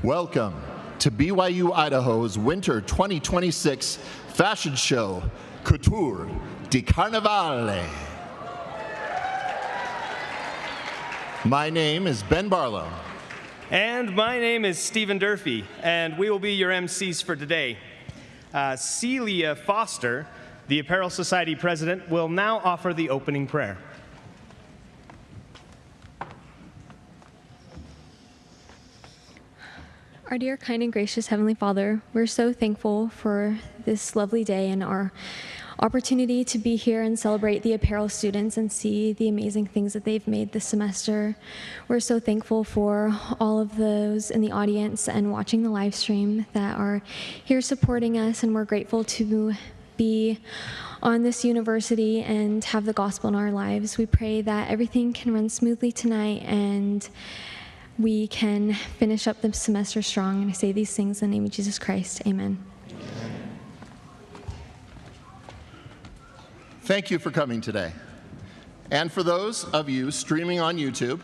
Welcome to BYU-Idaho's Winter 2026 fashion show, Couture di Carnivale. My name is Ben Barlow. And my name is Stephen Durfee, and we will be your MCs for today. Celia Foster, the Apparel Society president, will now offer the opening prayer. Our dear, kind, and gracious Heavenly Father, we're so thankful for this lovely day and our opportunity to be here and celebrate the apparel students and see the amazing things that they've made this semester. We're so thankful for all of those in the audience and watching the live stream that are here supporting us, and we're grateful to be on this university and have the gospel in our lives. We pray that everything can run smoothly tonight and we can finish up the semester strong. And I say these things in the name of Jesus Christ. Amen. Thank you for coming today. And for those of you streaming on YouTube,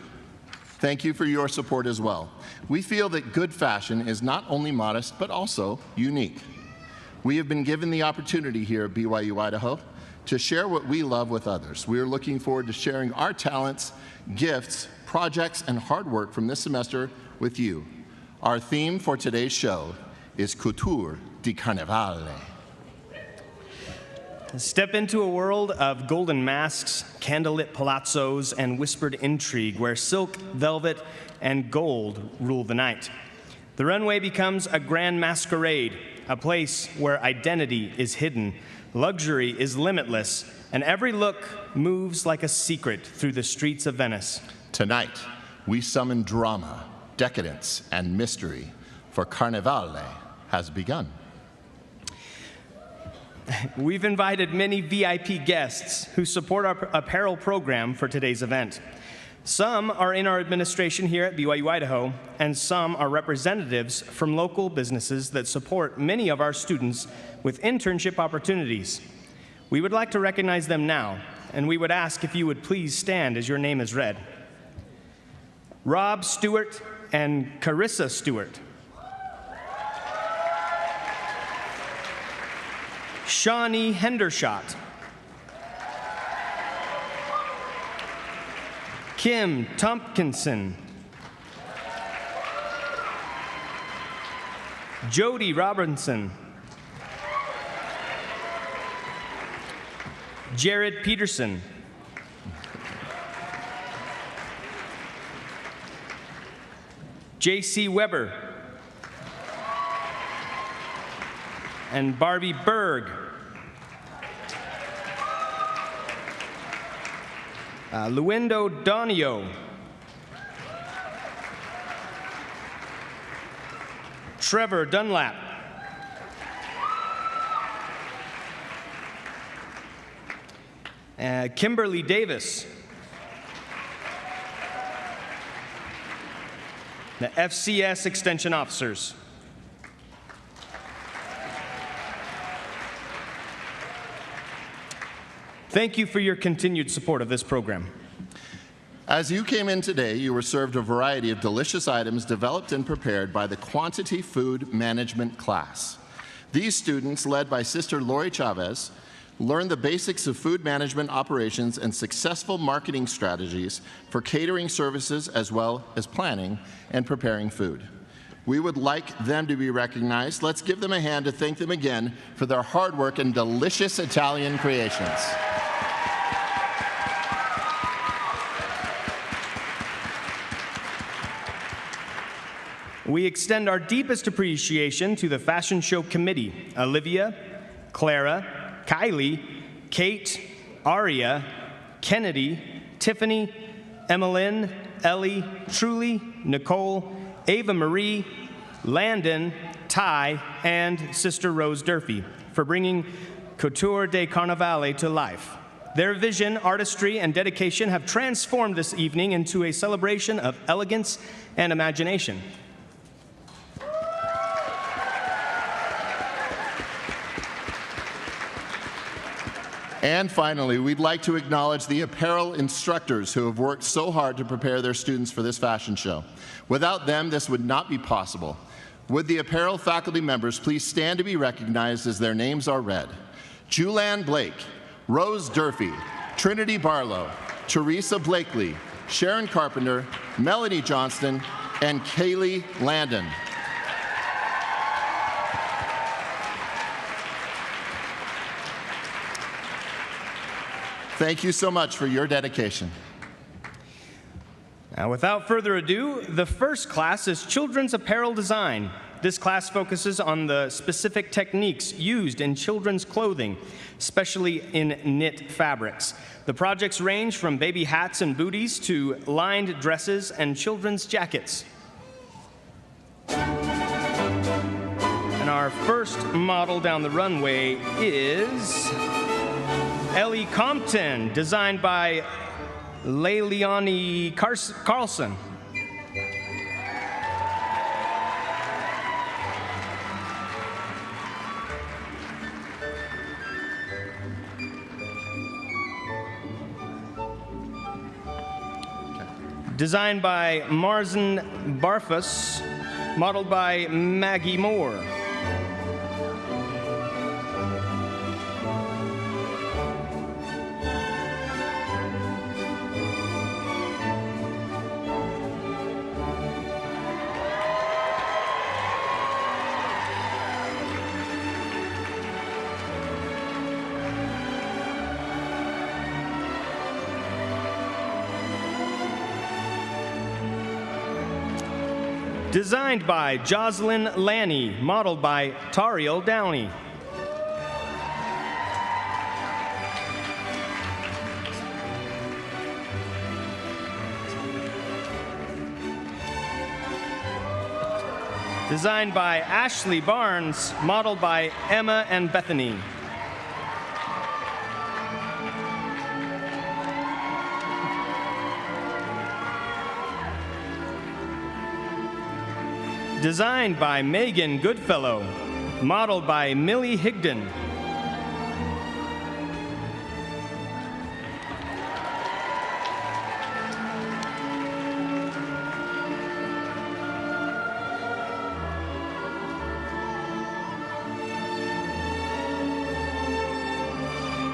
thank you for your support as well. We feel that good fashion is not only modest, but also unique. We have been given the opportunity here at BYU-Idaho to share what we love with others. We are looking forward to sharing our talents, gifts, projects, and hard work from this semester with you. Our theme for today's show is Couture di Carnivale. Step into a world of golden masks, candlelit palazzos, and whispered intrigue where silk, velvet, and gold rule the night. The runway becomes a grand masquerade, a place where identity is hidden, luxury is limitless, and every look moves like a secret through the streets of Venice. Tonight, we summon drama, decadence, and mystery, for Carnivale has begun. We've invited many VIP guests who support our apparel program for today's event. Some are in our administration here at BYU-Idaho, and some are representatives from local businesses that support many of our students with internship opportunities. We would like to recognize them now, and we would ask if you would please stand as your name is read. Rob Stewart and Carissa Stewart. Shawnee Hendershot. Kim Tompkinson. Jody Robinson. Jared Peterson. J.C. Weber. And Barbie Berg. Luindo Donio. Trevor Dunlap. Kimberly Davis. The FCS Extension Officers. Thank you for your continued support of this program. As you came in today, you were served a variety of delicious items developed and prepared by the Quantity Food Management class. These students, led by Sister Lori Chavez, learned the basics of food management operations and successful marketing strategies for catering services as well as planning and preparing food. We would like them to be recognized. Let's give them a hand to thank them again for their hard work and delicious Italian creations. We extend our deepest appreciation to the Fashion Show Committee, Olivia, Clara, Kylie, Kate, Aria, Kennedy, Tiffany, Emmeline, Ellie, Truly, Nicole, Ava Marie, Landon, Ty, and Sister Rose Durfee for bringing Couture di Carnivale to life. Their vision, artistry, and dedication have transformed this evening into a celebration of elegance and imagination. And finally, we'd like to acknowledge the apparel instructors who have worked so hard to prepare their students for this fashion show. Without them, this would not be possible. Would the apparel faculty members please stand to be recognized as their names are read? Julianne Blake, Rose Durfee, Trinity Barlow, Teresa Blakely, Sharon Carpenter, Melanie Johnston, and Kaylee Landon. Thank you so much for your dedication. Now, without further ado, the first class is Children's Apparel Design. This class focuses on the specific techniques used in children's clothing, especially in knit fabrics. The projects range from baby hats and booties to lined dresses and children's jackets. And our first model down the runway is Ellie Compton, designed by Leilani Carlson. Designed by Marzen Barfus, modeled by Maggie Moore. Designed by Jocelyn Lanny, modeled by Tariel Downey. Designed by Ashley Barnes, modeled by Emma and Bethany. Designed by Megan Goodfellow, modeled by Millie Higdon.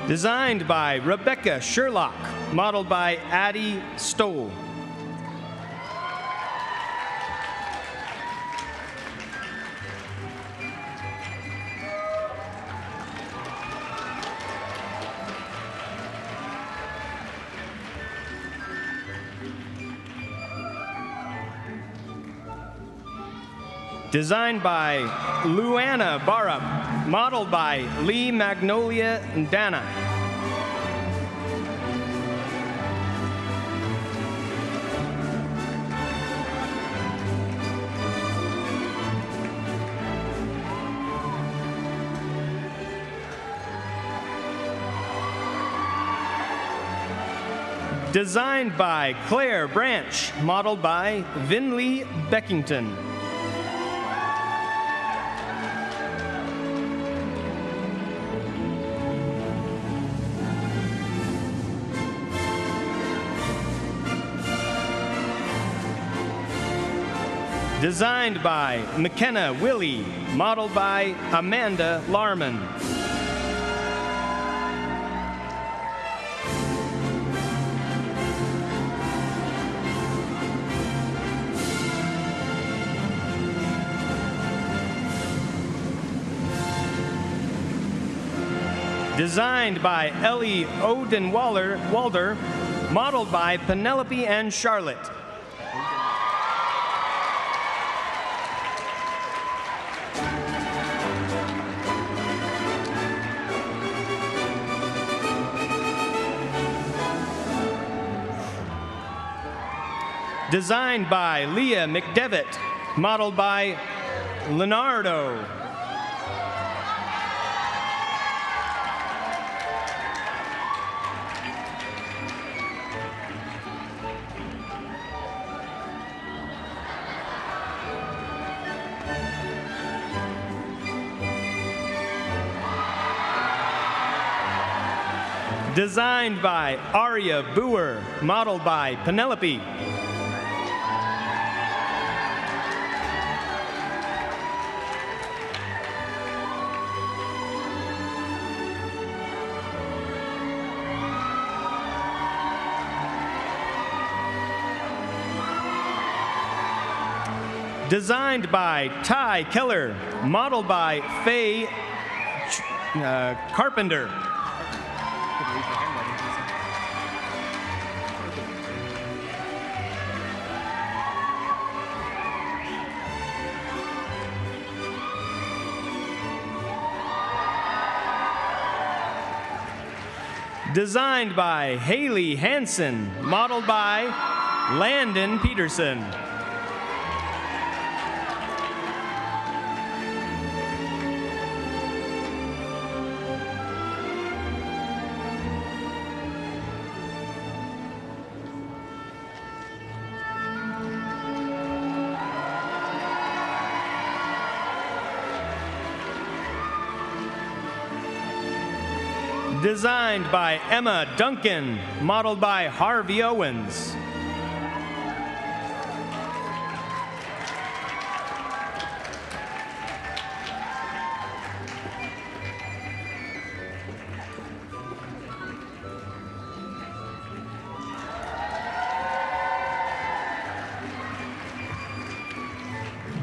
Designed by Rebecca Sherlock, modeled by Addie Stoll. Designed by Luana Barup, modeled by Lee Magnolia Dana. Designed by Claire Branch, modeled by Vinley Beckington. Designed by McKenna Willie, modeled by Amanda Larman. Designed by Ellie Walder, modeled by Penelope and Charlotte. Designed by Leah McDevitt, modeled by Leonardo. Designed by Aria Boer, modeled by Penelope. Designed by Ty Keller, modeled by Faye Carpenter. Designed by Haley Hansen, modeled by Landon Peterson. Designed by Emma Duncan, modeled by Harvey Owens.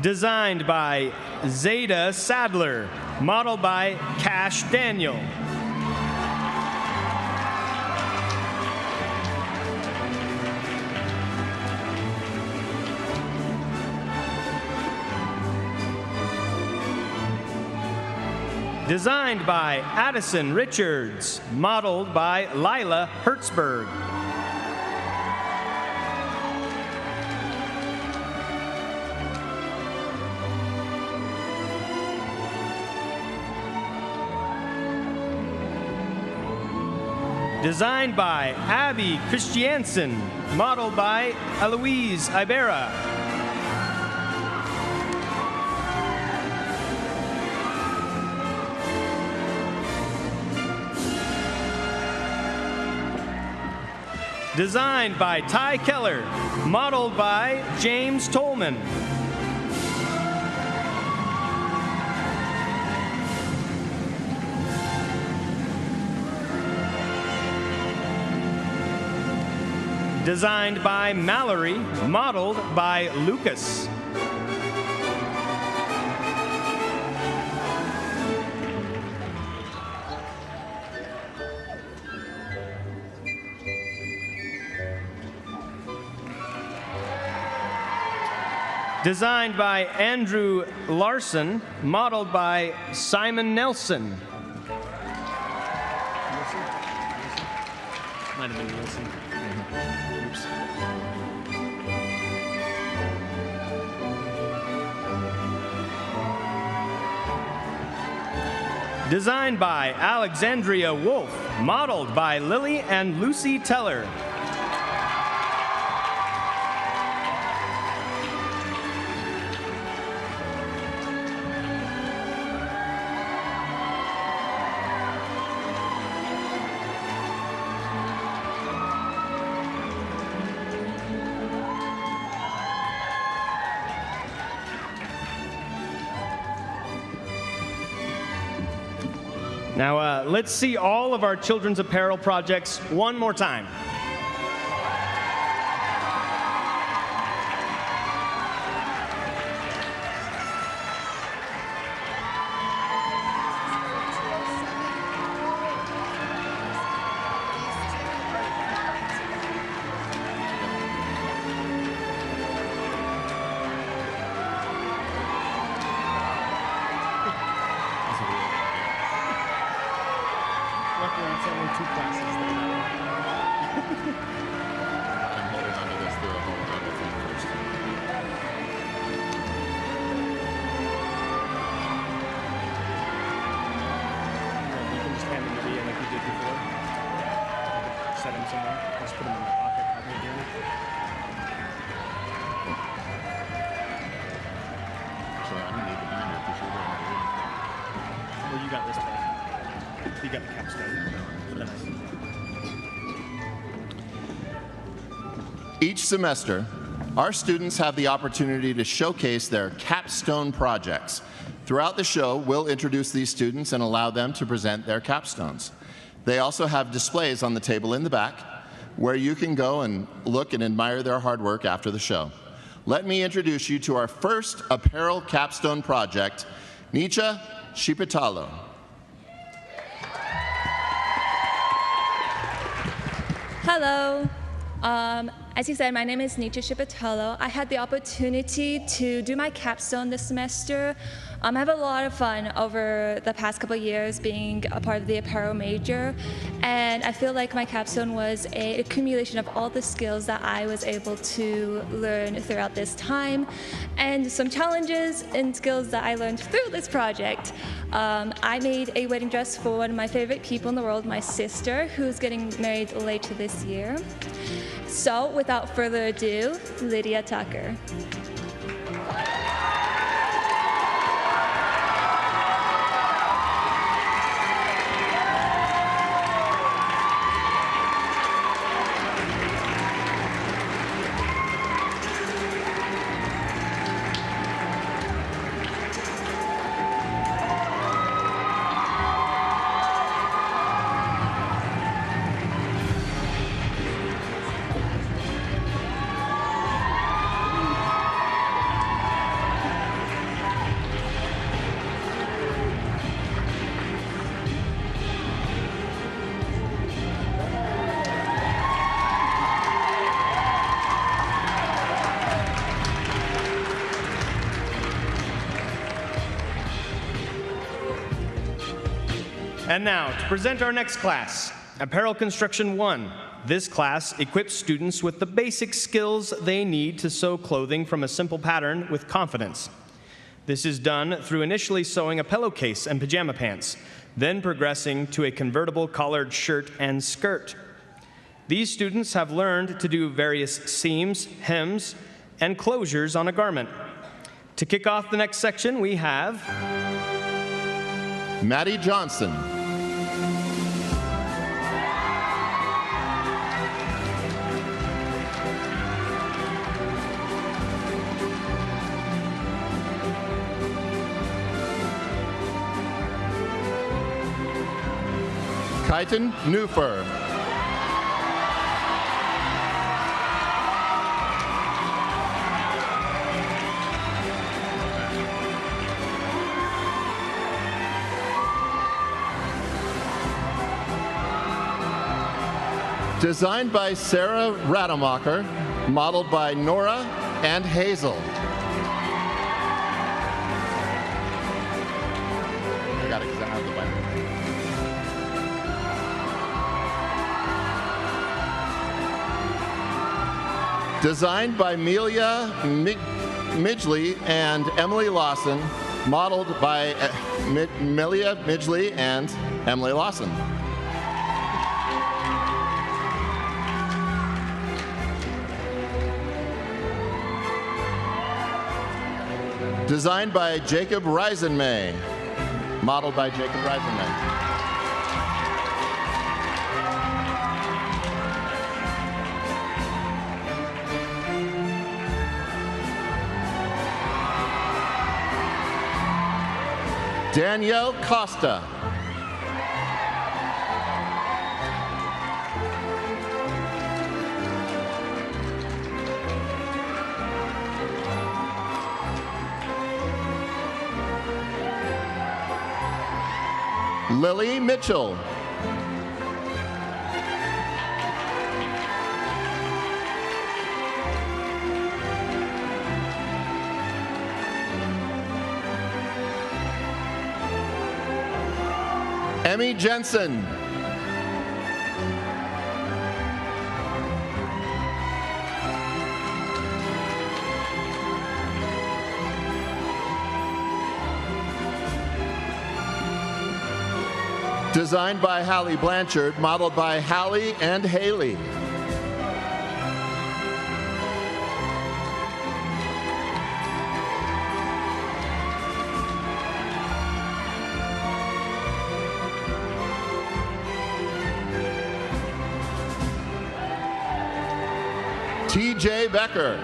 Designed by Zeta Sadler, modeled by Cash Daniel. Designed by Addison Richards, modeled by Lila Hertzberg. Designed by Abby Christiansen, modeled by Eloise Ibera. Designed by Ty Keller, modeled by James Tolman. Designed by Mallory, modeled by Lucas. Designed by Andrew Larson, modeled by Simon Nelson. Might have been Nelson. Oops. Designed by Alexandria Wolf, modeled by Lily and Lucy Teller. Now, let's see all of our children's apparel projects one more time. You got the capstone. Each semester, our students have the opportunity to showcase their capstone projects. Throughout the show, we'll introduce these students and allow them to present their capstones. They also have displays on the table in the back where you can go and look and admire their hard work after the show. Let me introduce you to our first apparel capstone project, Nietzsche Shipitalo. Hello. As you said, my name is Nietzsche Shipitalo. I had the opportunity to do my capstone this semester. I have a lot of fun over the past couple of years being a part of the apparel major, and I feel like my capstone was an accumulation of all the skills that I was able to learn throughout this time, and some challenges and skills that I learned through this project. I made a wedding dress for one of my favorite people in the world, my sister, who's getting married later this year. So, without further ado, Lydia Tucker. And now, to present our next class, Apparel Construction 1. This class equips students with the basic skills they need to sew clothing from a simple pattern with confidence. This is done through initially sewing a pillowcase and pajama pants, then progressing to a convertible collared shirt and skirt. These students have learned to do various seams, hems, and closures on a garment. To kick off the next section, we have Maddie Johnson. Kyton Newfer. Designed by Sarah Rademacher, modeled by Nora and Hazel. I got it because I have the Bible. Designed by Amelia Midgley and Emily Lawson, modeled by Amelia Midgley and Emily Lawson. Designed by Jacob Reisenmay, modeled by Jacob Reisenmay. Danielle Costa. Lily Mitchell. Emmy Jensen. Designed by Hallie Blanchard, modeled by Hallie and Haley. TJ Becker.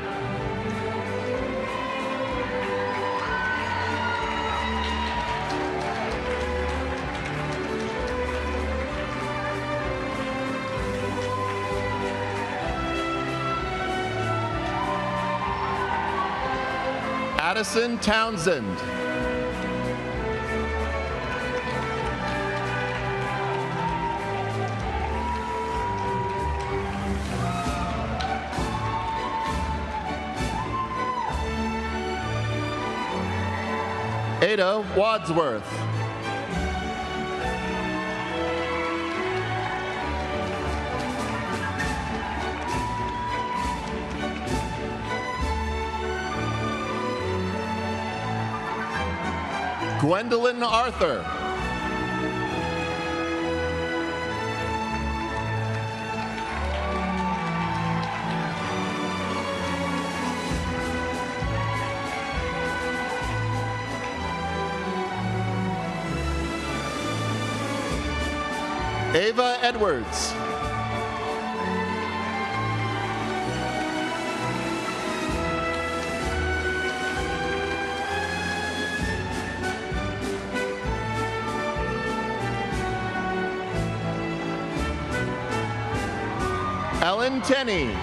Addison Townsend. Ada Wadsworth. Gwendolyn Arthur. Ava Edwards. Ellen Tenney.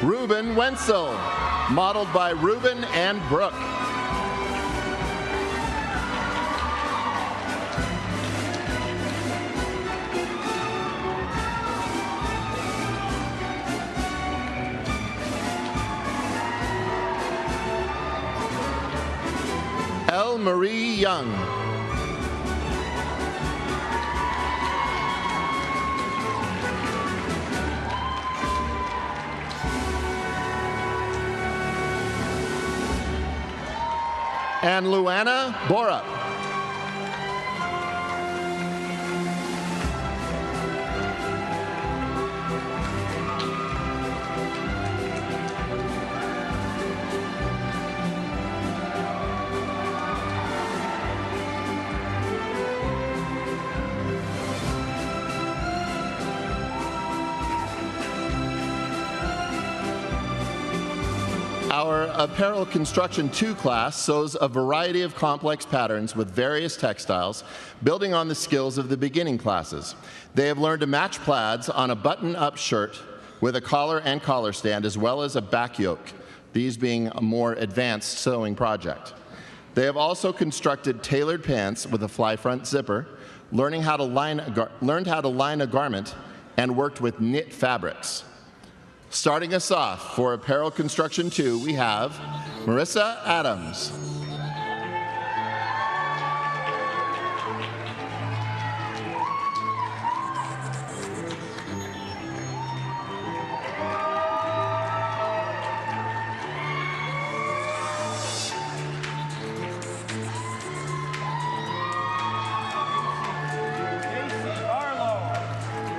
Ruben Wenzel, modeled by Ruben and Brooke. L. Marie Young. And Luana Borup. Our Apparel Construction 2 class sews a variety of complex patterns with various textiles, building on the skills of the beginning classes. They have learned to match plaids on a button-up shirt with a collar and collar stand, as well as a back yoke, these being a more advanced sewing project. They have also constructed tailored pants with a fly front zipper, learned how to line a garment, and worked with knit fabrics. Starting us off for Apparel Construction 2, we have Marissa Adams.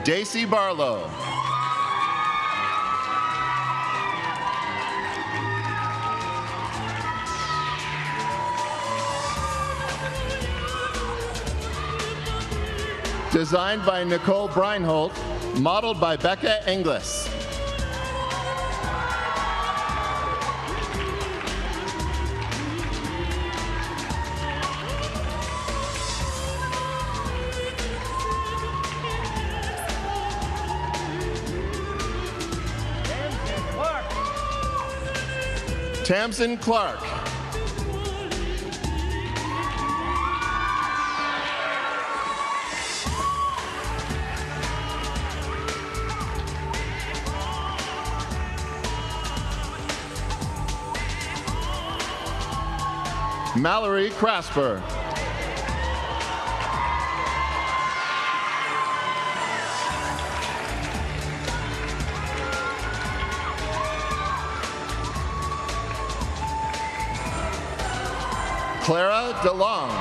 Daisy Barlow. Designed by Nicole Breinholt, modeled by Becca Inglis. Tamsin Clark. Mallory Crasper. Clara DeLong.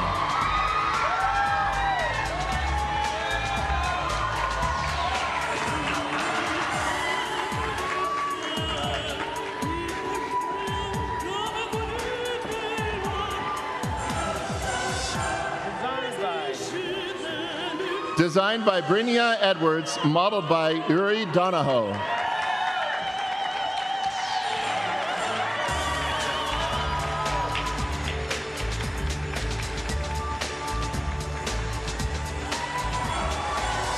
Designed by Brynja Edwards, modeled by Uri Donahoe.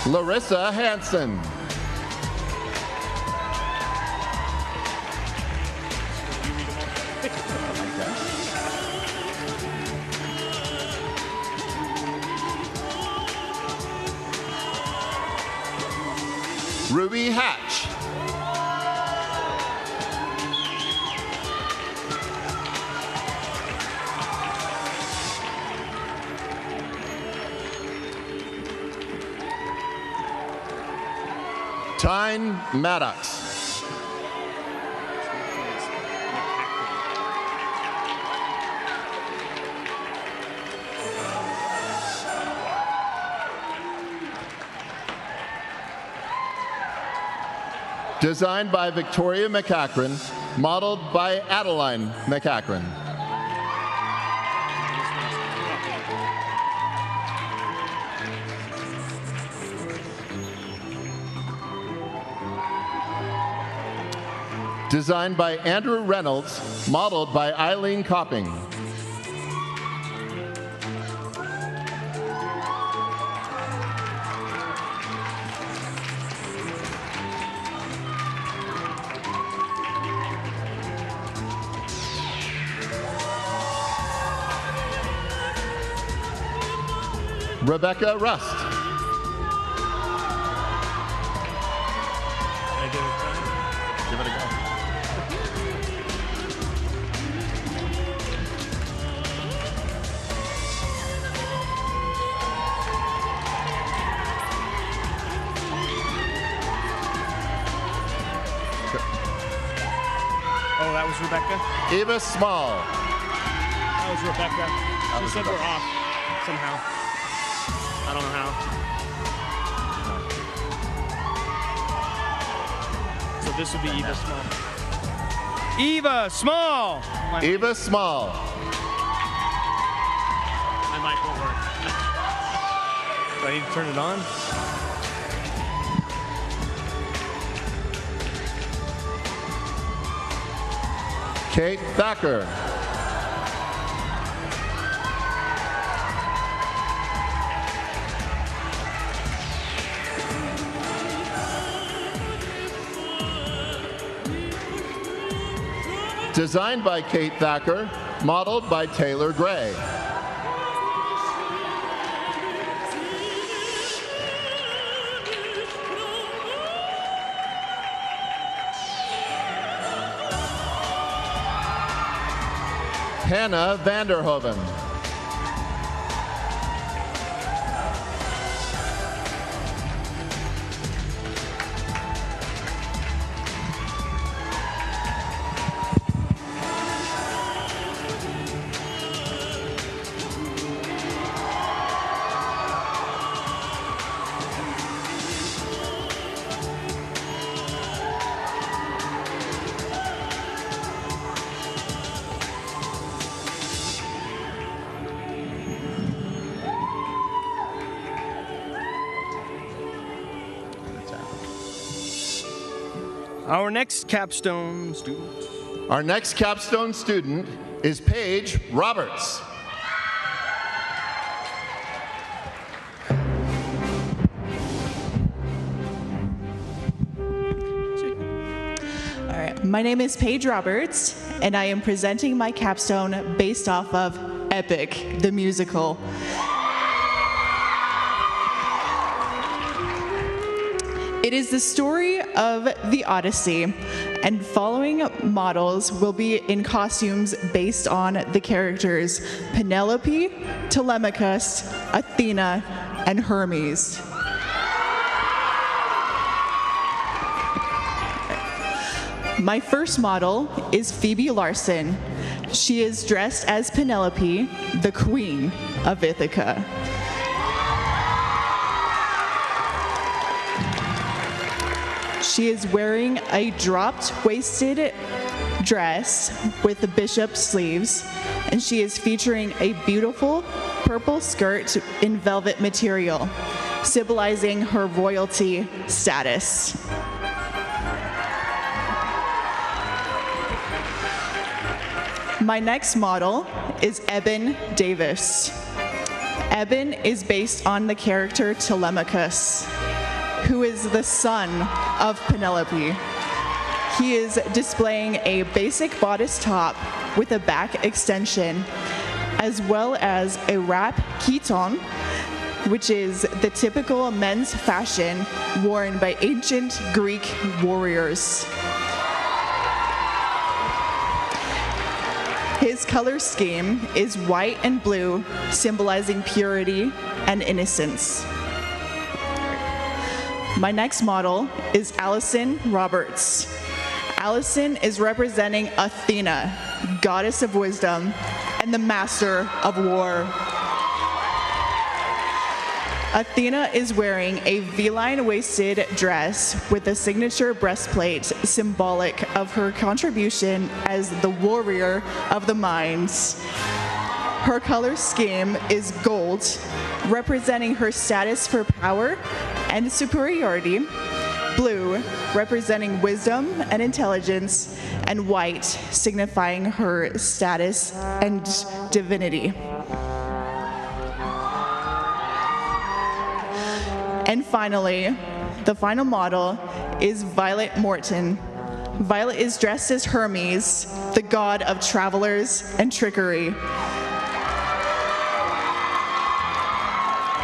Larissa Hansen. Ruby Hatch. Tyne Maddox. Designed by Victoria McCachran, modeled by Adeline McCachran. Designed by Andrew Reynolds, modeled by Eileen Copping. Rebecca Rust. Give it a go. Oh, that was Rebecca? Eva Small. That was Rebecca. She said we're off somehow. I don't know how. So this would be Eva Small. Eva Small! Eva Small. My mic won't work. Do I need to turn it on? Kate Thacker. Designed by Kate Thacker, modeled by Taylor Gray. Hannah Vanderhoven. Our next capstone student. Our next capstone student is Paige Roberts. All right, my name is Paige Roberts, and I am presenting my capstone based off of Epic, the musical. It is the story of the Odyssey, and following models will be in costumes based on the characters Penelope, Telemachus, Athena, and Hermes. My first model is Phoebe Larson. She is dressed as Penelope, the queen of Ithaca. She is wearing a dropped-waisted dress with the bishop sleeves, and she is featuring a beautiful purple skirt in velvet material, symbolizing her royalty status. My next model is Eben Davis. Eben is based on the character Telemachus, who is the son of Penelope. He is displaying a basic bodice top with a back extension, as well as a wrap chiton, which is the typical men's fashion worn by ancient Greek warriors. His color scheme is white and blue, symbolizing purity and innocence. My next model is Allison Roberts. Allison is representing Athena, goddess of wisdom and the master of war. Athena is wearing a V-line waisted dress with a signature breastplate symbolic of her contribution as the warrior of the mines. Her color scheme is gold, representing her status for power and superiority, blue, representing wisdom and intelligence, and white, signifying her status and divinity. And finally, the final model is Violet Morton. Violet is dressed as Hermes, the god of travelers and trickery.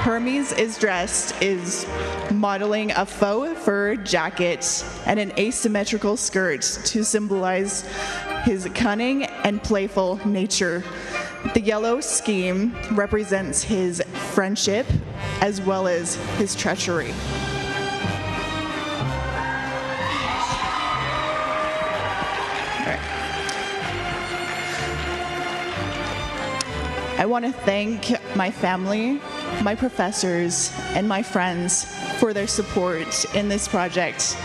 Hermes is modeling a faux fur jacket and an asymmetrical skirt to symbolize his cunning and playful nature. The yellow scheme represents his friendship as well as his treachery. I want to thank my family, my professors, and my friends for their support in this project.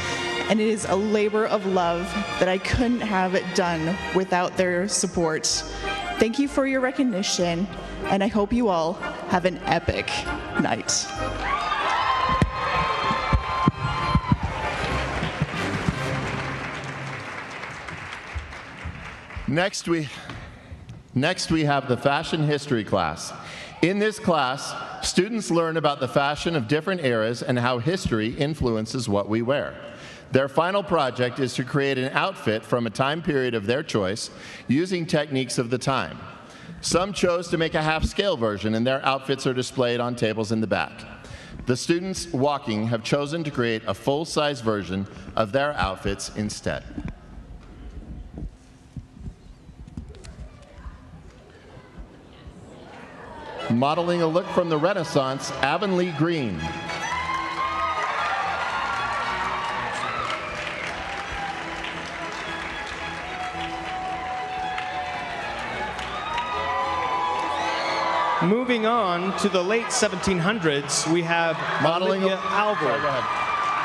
And it is a labor of love that I couldn't have done without their support. Thank you for your recognition, and I hope you all have an epic night. Next we have the fashion history class. In this class, students learn about the fashion of different eras and how history influences what we wear. Their final project is to create an outfit from a time period of their choice using techniques of the time. Some chose to make a half-scale version, and their outfits are displayed on tables in the back. The students walking have chosen to create a full-size version of their outfits instead. Modeling a look from the Renaissance, Avonlea Green. Moving on to the late 1700s, we have Modeling Olivia Albert. Sorry, go ahead.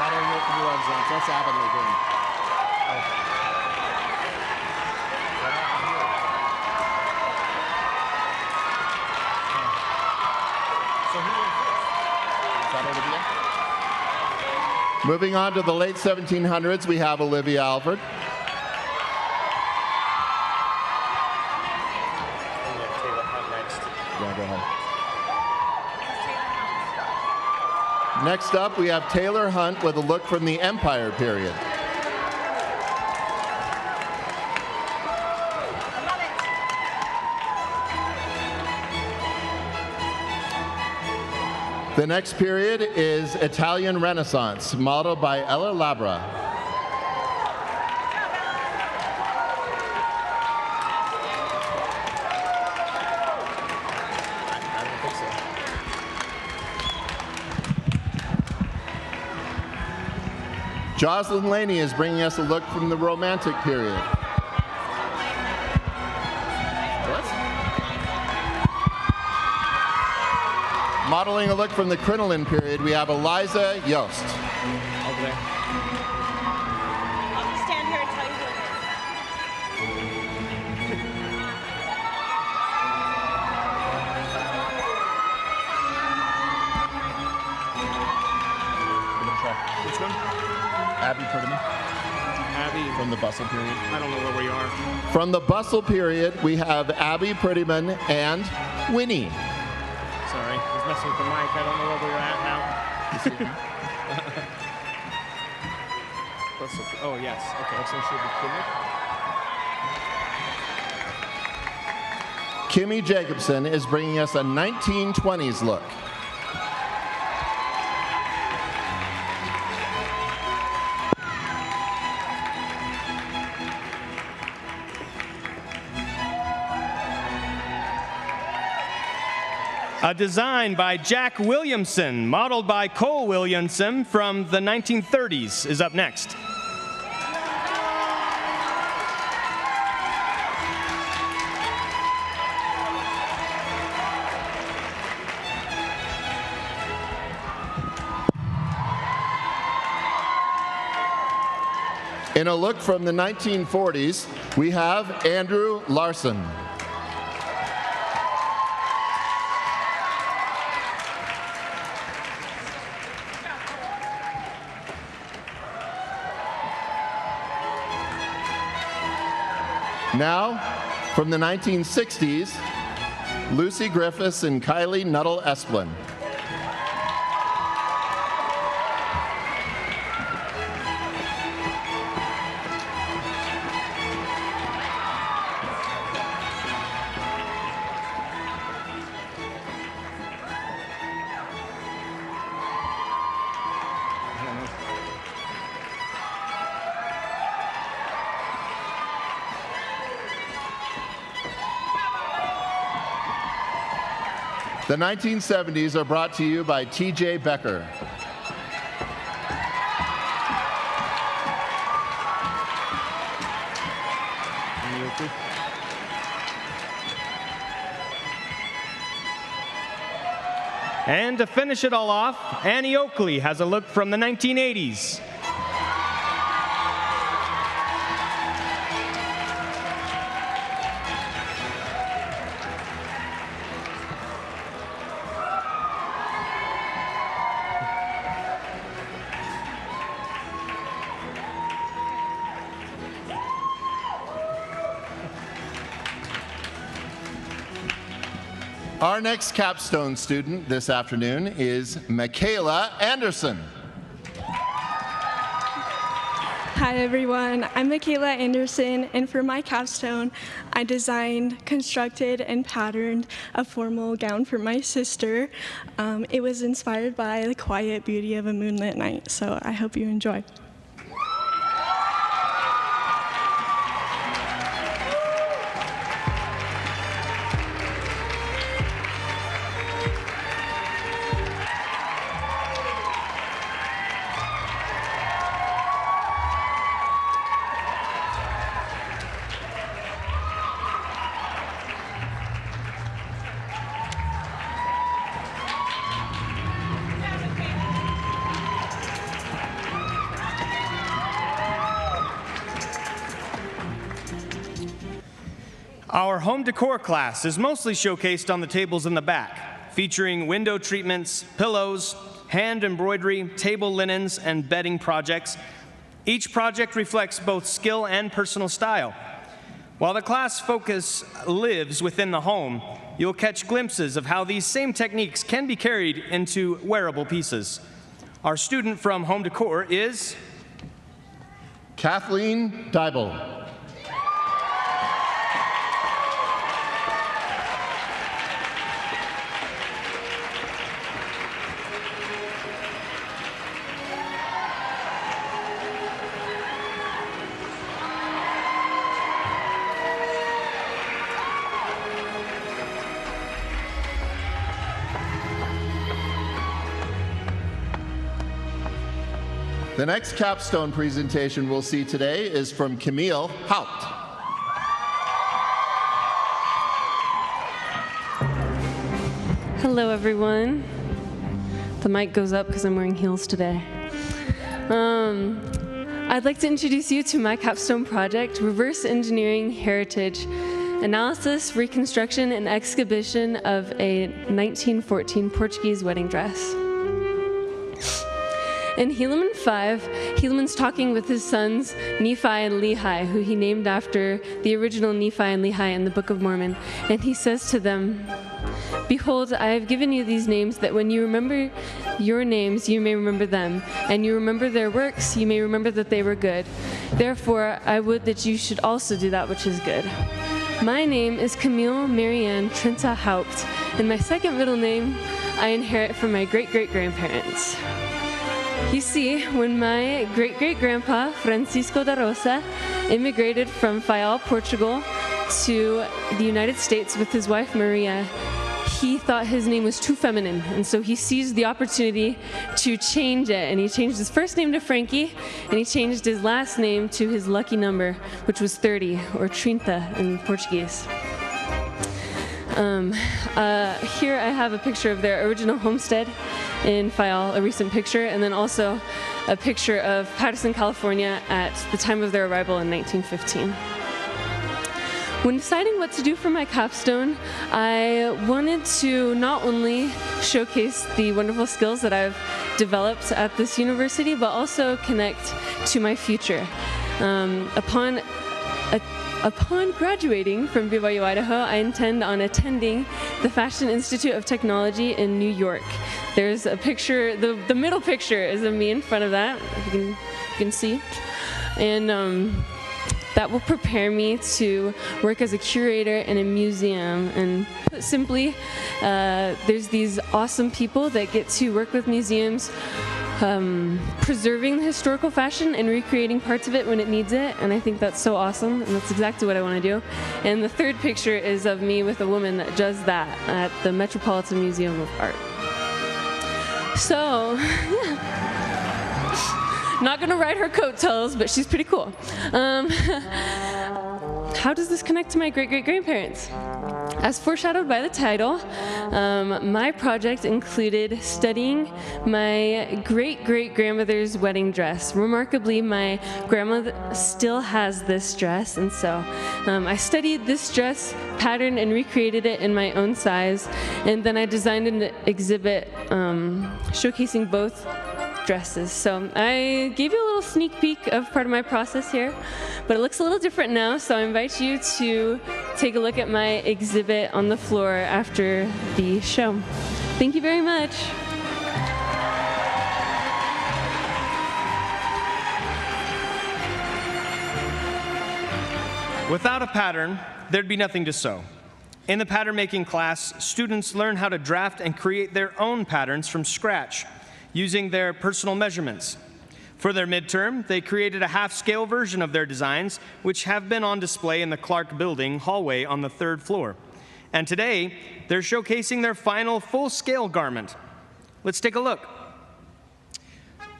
Modeling a look from the Renaissance, that's Avonlea Green. Moving on to the late 1700s, we have Olivia Alford. Yeah, go ahead. Next up, we have Taylor Hunt with a look from the Empire period. The next period is Italian Renaissance, modeled by Ella Labra. Jocelyn Laney is bringing us a look from the Romantic period. Modeling a look from the Crinoline period, we have Eliza Yost. Over there. I'll just stand here and tell you who it is. Abby Prettyman. Abby. From the bustle period. I don't know where we are. From the bustle period, we have Abby Prettyman and Winnie. Sorry, I was messing with the mic. I don't know where we're at now. Oh, yes. Okay. So should be Kimmy Jacobson is bringing us a 1920s look. A design by Jack Williamson, modeled by Cole Williamson from the 1930s, is up next. In a look from the 1940s, we have Andrew Larson. Now, from the 1960s, Lucy Griffiths and Kylie Nuttall Esplin. The 1970s are brought to you by T.J. Becker. And to finish it all off, Annie Oakley has a look from the 1980s. Our next capstone student this afternoon is Michaela Anderson. Hi everyone, I'm Michaela Anderson, and for my capstone, I designed, constructed, and patterned a formal gown for my sister. It was inspired by the quiet beauty of a moonlit night, so I hope you enjoy. Our home decor class is mostly showcased on the tables in the back, featuring window treatments, pillows, hand embroidery, table linens, and bedding projects. Each project reflects both skill and personal style. While the class focus lives within the home, you'll catch glimpses of how these same techniques can be carried into wearable pieces. Our student from home decor is Kathleen Dybel. The next capstone presentation we'll see today is from Camille Haupt. Hello, everyone. The mic goes up because I'm wearing heels today. I'd like to introduce you to my capstone project, Reverse Engineering Heritage, Analysis, Reconstruction, and Exhibition of a 1914 Portuguese Wedding Dress. In Helaman 5, Helaman's talking with his sons Nephi and Lehi, who he named after the original Nephi and Lehi in the Book of Mormon. And he says to them, "Behold, I have given you these names, that when you remember your names, you may remember them, and you remember their works, you may remember that they were good. Therefore, I would that you should also do that which is good. My name is Camille Marianne Trenta Haupt, and my second middle name I inherit from my great-great-grandparents." You see, when my great-great-grandpa, Francisco da Rosa, immigrated from Faial, Portugal, to the United States with his wife, Maria, he thought his name was too feminine, and so he seized the opportunity to change it, and he changed his first name to Frankie, and he changed his last name to his lucky number, which was 30, or Trinta in Portuguese. Here I have a picture of their original homestead in Fayal, a recent picture, and then also a picture of Patterson, California at the time of their arrival in 1915. When deciding what to do for my capstone, I wanted to not only showcase the wonderful skills that I've developed at this university, but also connect to my future. Upon graduating from BYU-Idaho, I intend on attending the Fashion Institute of Technology in New York. There's a picture, the middle picture is of me in front of that, if you can see. And that will prepare me to work as a curator in a museum. And put simply, there's these awesome people that get to work with museums, preserving the historical fashion and recreating parts of it when it needs it, and I think that's so awesome, and that's exactly what I want to do. And the third picture is of me with a woman that does that at the Metropolitan Museum of Art. So, not gonna ride her coattails, but she's pretty cool. How does this connect to my great-great-grandparents? As foreshadowed by the title, my project included studying my great-great-grandmother's wedding dress. Remarkably, my grandmother still has this dress, and so I studied this dress, patterned and recreated it in my own size, and then I designed an exhibit showcasing both dresses. So I gave you a little sneak peek of part of my process here, but it looks a little different now, so I invite you to take a look at my exhibit on the floor after the show. Thank you very much. Without a pattern, there'd be nothing to sew. In the pattern making class, students learn how to draft and create their own patterns from scratch, using their personal measurements. For their midterm, they created a half-scale version of their designs, which have been on display in the Clark Building hallway on the 3rd floor. And today, they're showcasing their final full-scale garment. Let's take a look.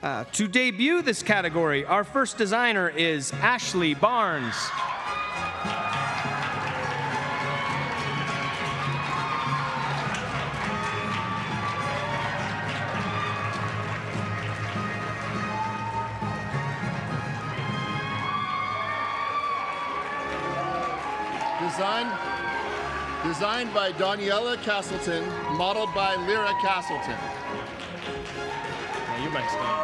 To debut this category, our first designer is Ashley Barnes. Designed by Daniela Castleton, modeled by Lyra Castleton. Now you might stand.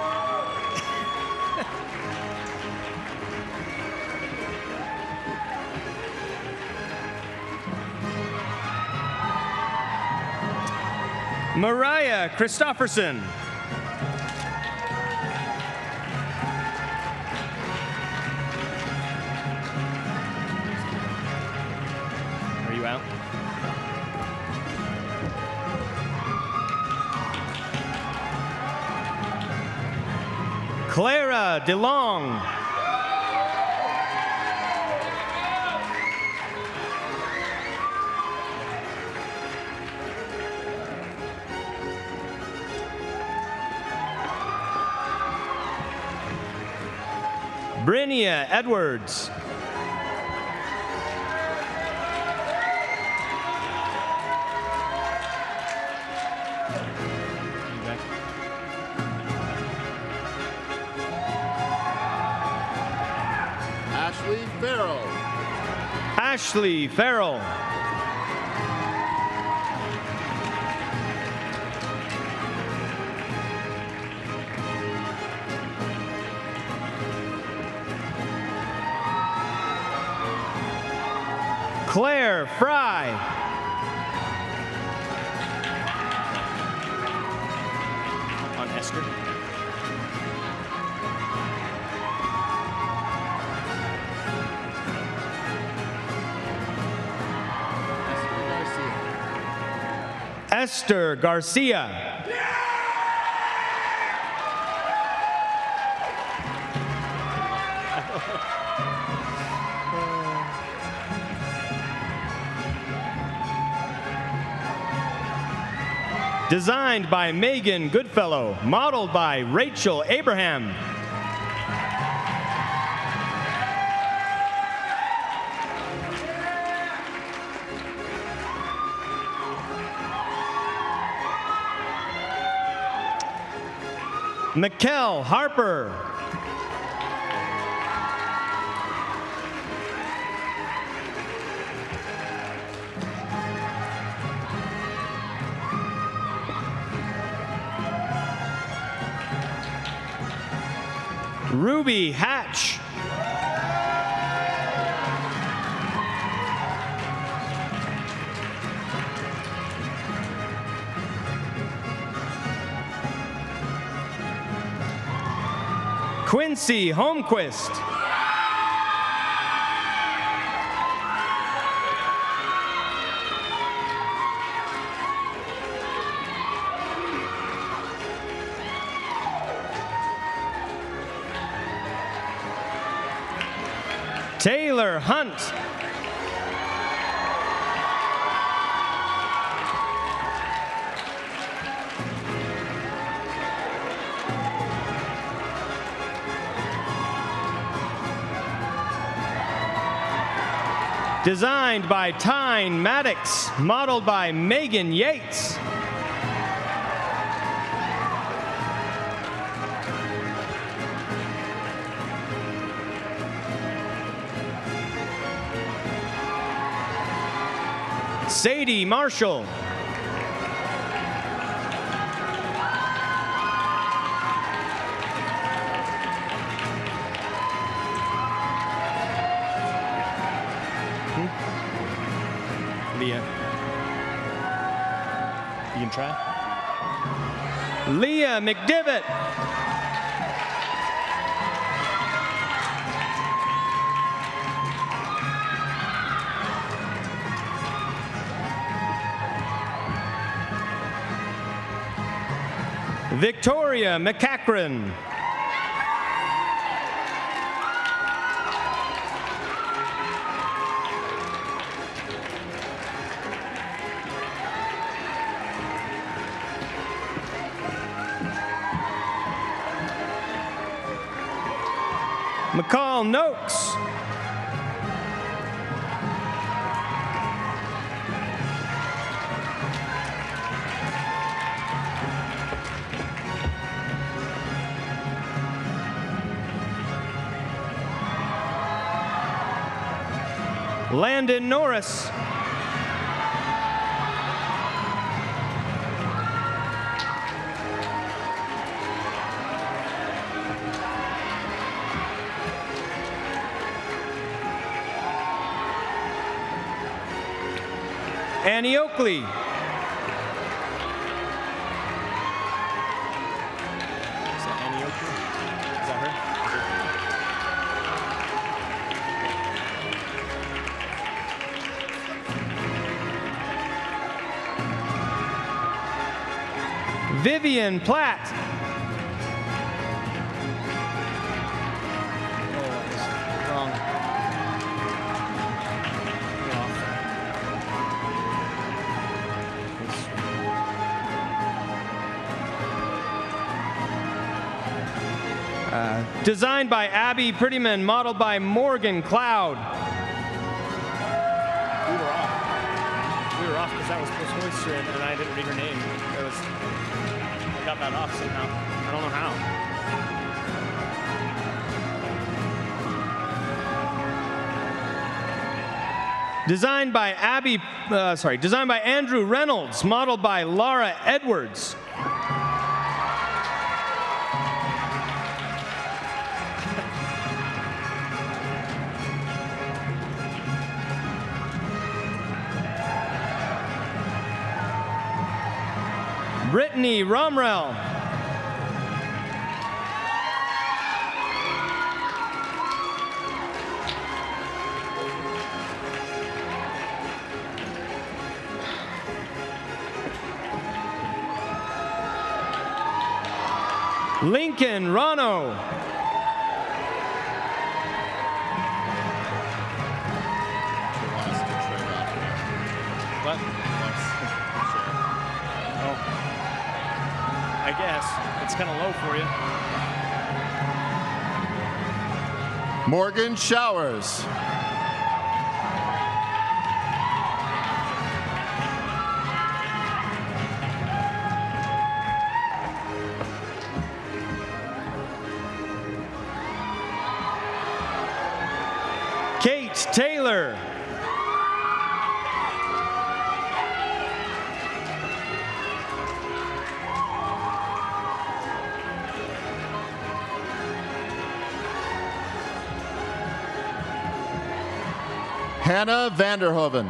Mariah Christofferson. Are you out? Clara DeLong. Brynnia Edwards. Ashley Farrell. Claire Fry. On Esther. Esther Garcia. Designed by Megan Goodfellow, modeled by Rachel Abraham. Mikkel Harper. Ruby Hatch. Quincy Holmquist. Taylor Hunt. Designed by Tyne Maddox, modeled by Megan Yates. Sadie Marshall. Leah. You can try. Leah McDivitt. Victoria McCachran. McCall Noakes. Landon Norris. Annie Oakley. Is that Annie Oakley? Is that her? Vivian Platt. Designed by Abby Prettyman, modeled by Morgan Cloud. We were off because that was Chris Hoyster and I didn't read her name. I got that off somehow. I don't know how. Designed by Andrew Reynolds, modeled by Laura Edwards. Brittany Romrell. Lincoln Rano. What? Oh, I guess. It's kind of low for you. Morgan Showers. Kate Taylor. Hannah Vanderhoven.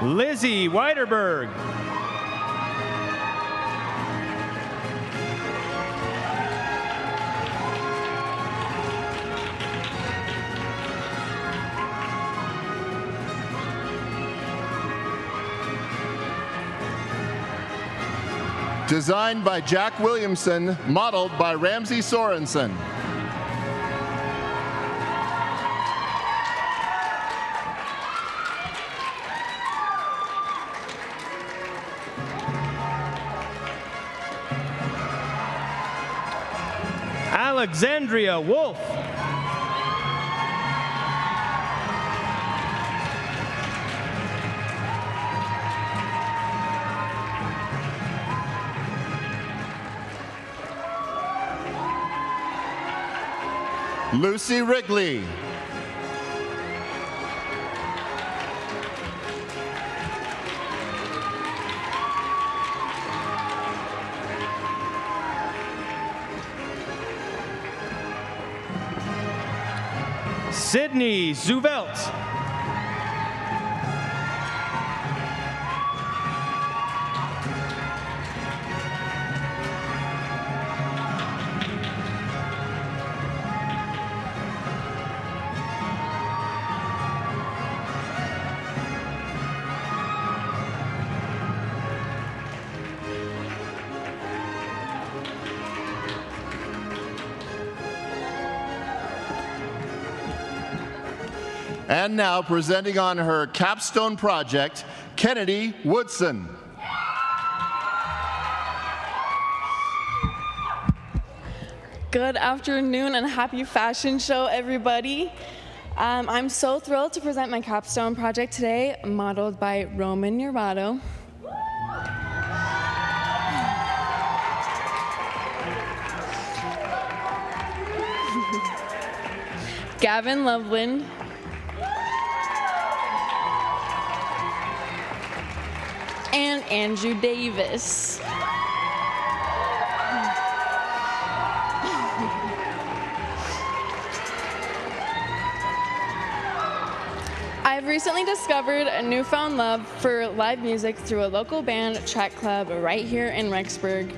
Lizzie Weiderberg. Designed by Jack Williamson, modeled by Ramsey Sorensen. Alexandria Wolf. Lucy Wrigley. Sydney Zuvelt. And now, presenting on her capstone project, Kennedy Woodson. Good afternoon and happy fashion show, everybody. I'm so thrilled to present my capstone project today, modeled by Roman Urado. Gavin Loveland. And Andrew Davis. I've recently discovered a newfound love for live music through a local band track club right here in Rexburg.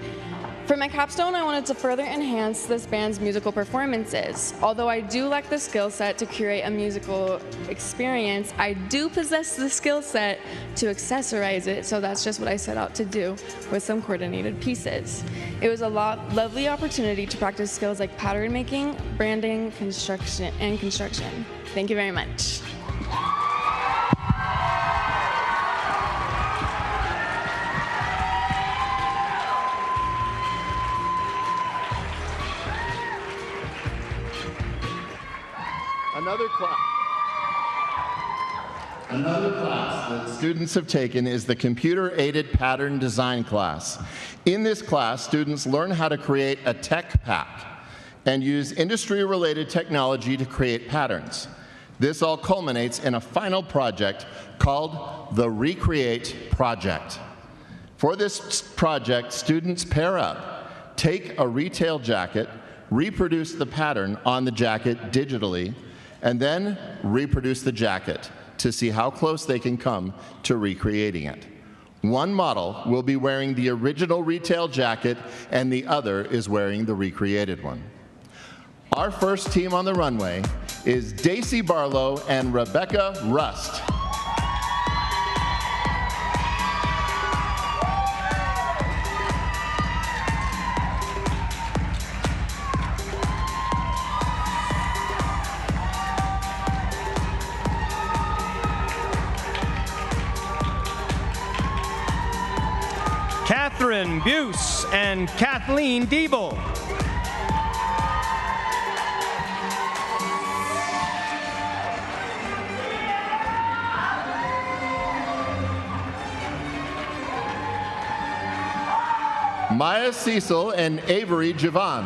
For my capstone, I wanted to further enhance this band's musical performances. Although I do lack the skill set to curate a musical experience, I do possess the skill set to accessorize it, so that's just what I set out to do with some coordinated pieces. It was a lovely opportunity to practice skills like pattern making, branding, construction. Thank you very much. Another class that students have taken is the Computer-Aided Pattern Design class. In this class, students learn how to create a tech pack and use industry-related technology to create patterns. This all culminates in a final project called the Recreate Project. For this project, students pair up, take a retail jacket, reproduce the pattern on the jacket digitally, and then reproduce the jacket to see how close they can come to recreating it. One model will be wearing the original retail jacket and the other is wearing the recreated one. Our first team on the runway is Daisy Barlow and Rebecca Rust. Catherine Buse and Kathleen Diebel. Maya Cecil and Avery Javan.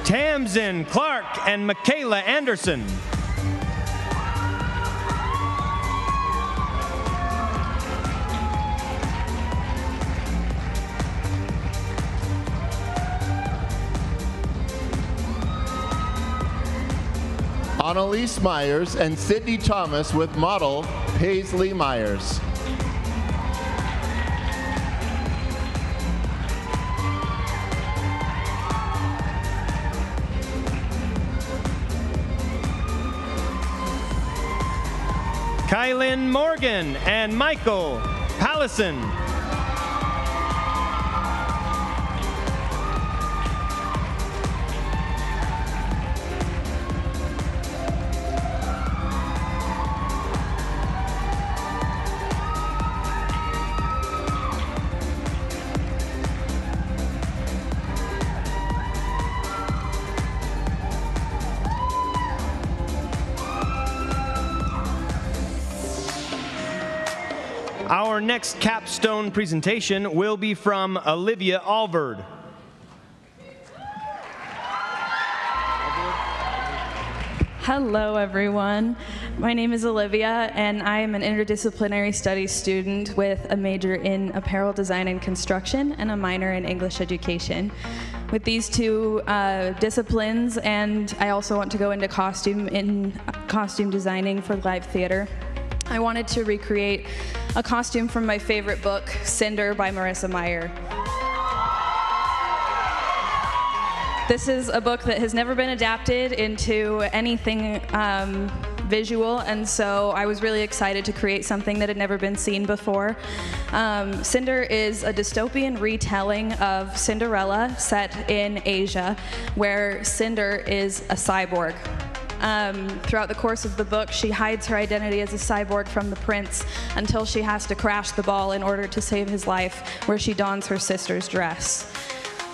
Tamsin Clark and Michaela Anderson. Annalise Myers and Sydney Thomas with model Paisley Myers. Kylan Morgan and Michael Pallison. Our next capstone presentation will be from Olivia Alvord. Hello, everyone. My name is Olivia, and I am an interdisciplinary studies student with a major in apparel design and construction and a minor in English education. With these two disciplines, and I also want to go into costume designing for live theater, I wanted to recreate a costume from my favorite book, Cinder by Marissa Meyer. This is a book that has never been adapted into anything visual, and so I was really excited to create something that had never been seen before. Cinder is a dystopian retelling of Cinderella set in Asia, where Cinder is a cyborg. Throughout the course of the book, she hides her identity as a cyborg from the prince until she has to crash the ball in order to save his life, where she dons her sister's dress.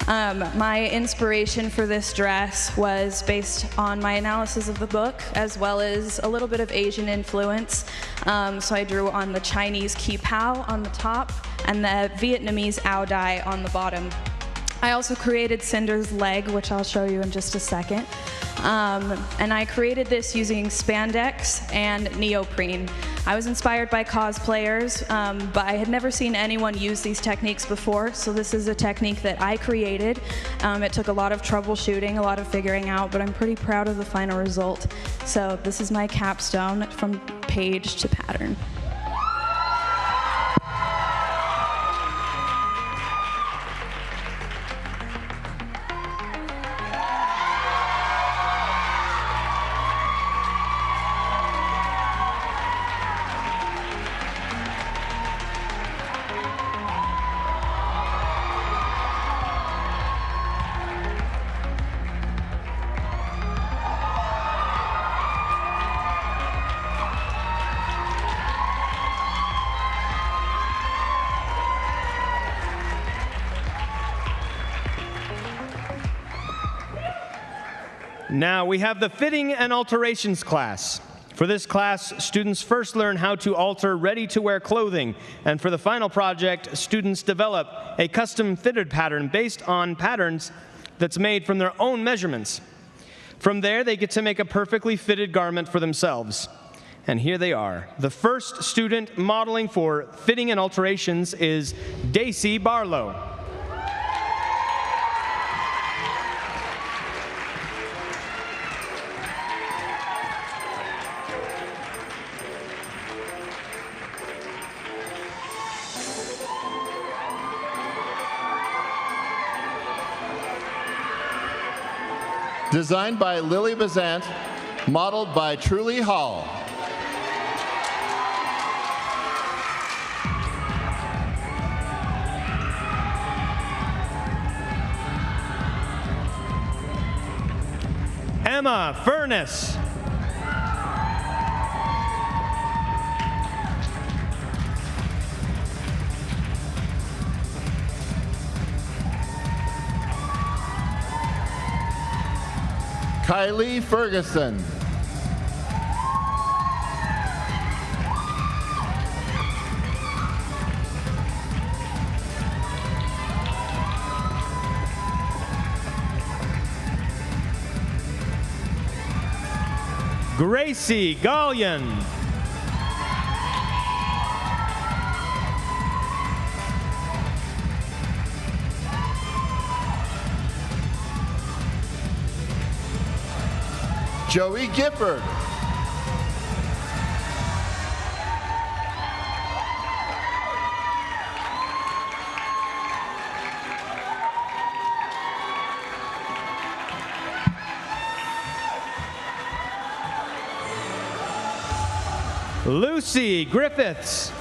My inspiration for this dress was based on my analysis of the book, as well as a little bit of Asian influence. So I drew on the Chinese Ki Pao on the top and the Vietnamese Ao Dai on the bottom. I also created Cinder's leg, which I'll show you in just a second. And I created this using spandex and neoprene. I was inspired by cosplayers, but I had never seen anyone use these techniques before, so this is a technique that I created. It took a lot of troubleshooting, a lot of figuring out, but I'm pretty proud of the final result. So this is my capstone from page to pattern. Now we have the fitting and alterations class. For this class, students first learn how to alter ready-to-wear clothing, and for the final project, students develop a custom fitted pattern based on patterns that's made from their own measurements. From there, they get to make a perfectly fitted garment for themselves. And here they are. The first student modeling for fitting and alterations is Daisy Barlow. Designed by Lily Bazant, modeled by Truly Hall. Emma Furness. Kylie Ferguson. Gracie Gallion. Joey Gifford. Lucy Griffiths.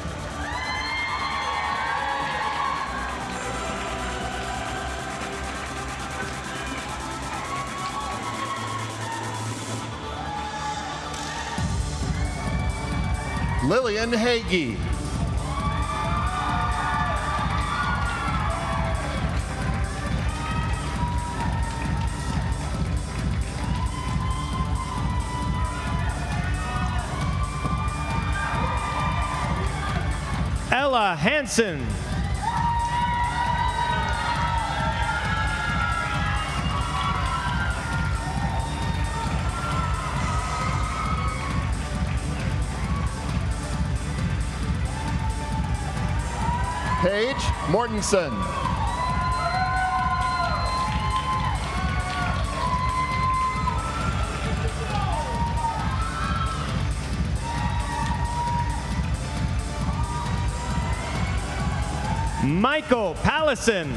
Lillian Hagee. Ella Hansen. Paige Mortensen. Michael Pallison.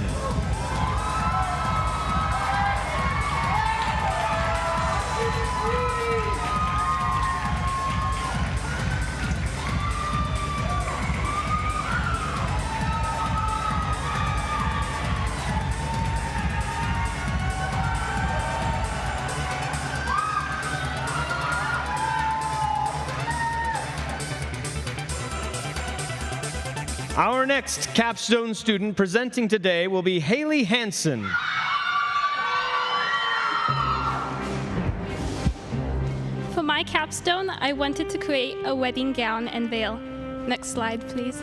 Our next capstone student presenting today will be Haley Hansen. For my capstone, I wanted to create a wedding gown and veil. Next slide, please.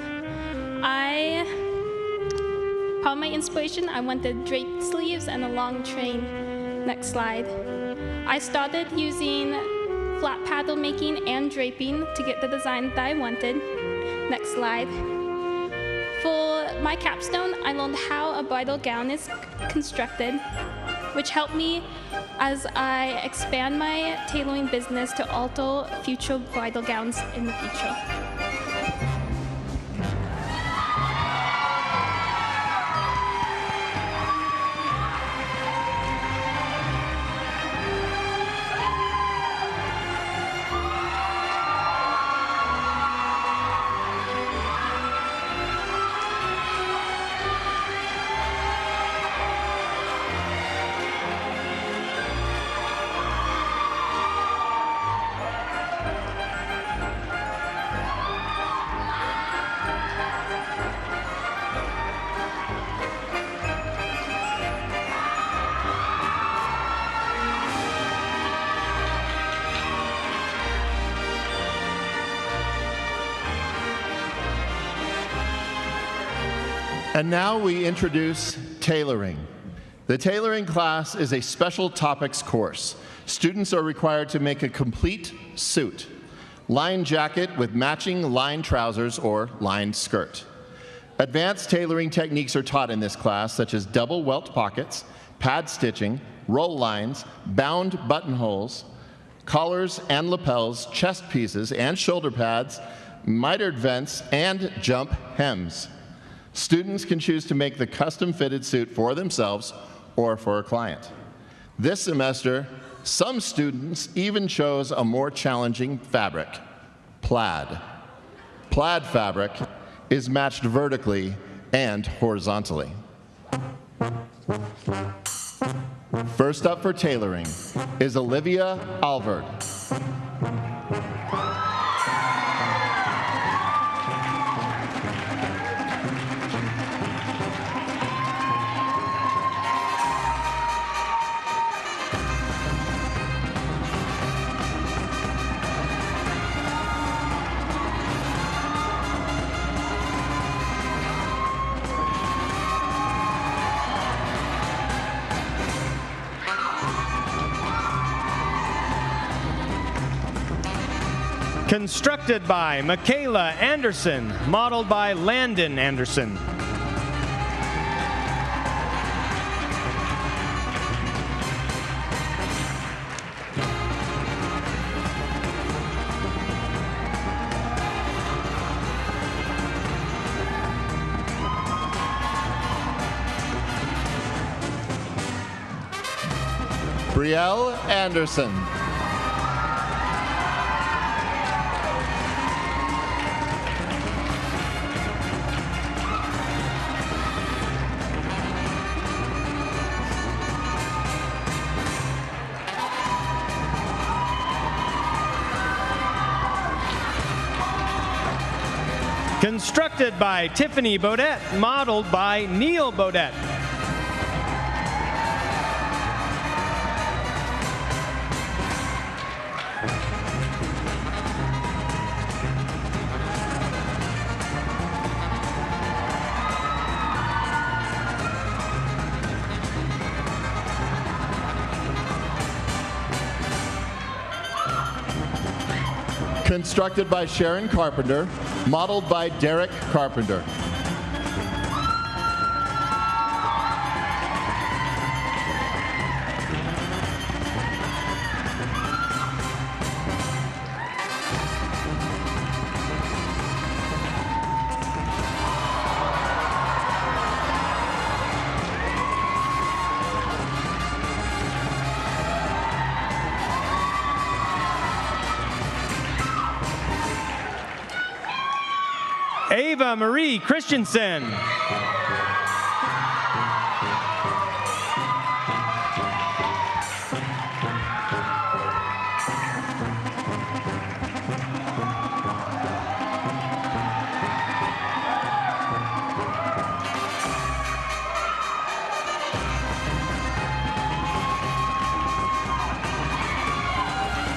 Part of my inspiration, I wanted draped sleeves and a long train. Next slide. I started using flat paddle making and draping to get the design that I wanted. Next slide. For my capstone, I learned how a bridal gown is constructed, which helped me as I expand my tailoring business to alter future bridal gowns in the future. And now we introduce tailoring. The tailoring class is a special topics course. Students are required to make a complete suit, lined jacket with matching lined trousers or lined skirt. Advanced tailoring techniques are taught in this class, such as double welt pockets, pad stitching, roll lines, bound buttonholes, collars and lapels, chest pieces and shoulder pads, mitered vents, and jump hems. Students can choose to make the custom-fitted suit for themselves or for a client. This semester, some students even chose a more challenging fabric, plaid. Plaid fabric is matched vertically and horizontally. First up for tailoring is Olivia Alvord. Constructed by Michaela Anderson, modeled by Landon Anderson. Brielle Anderson. Constructed by Tiffany Bodette, modeled by Neil Bodette. Constructed by Sharon Carpenter, modeled by Derek Carpenter. Ava Marie Christensen.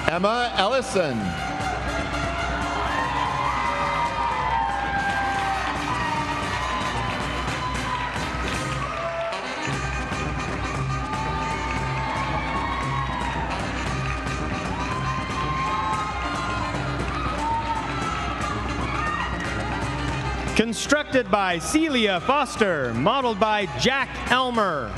Emma Ellison. Constructed by Celia Foster, modeled by Jack Elmer.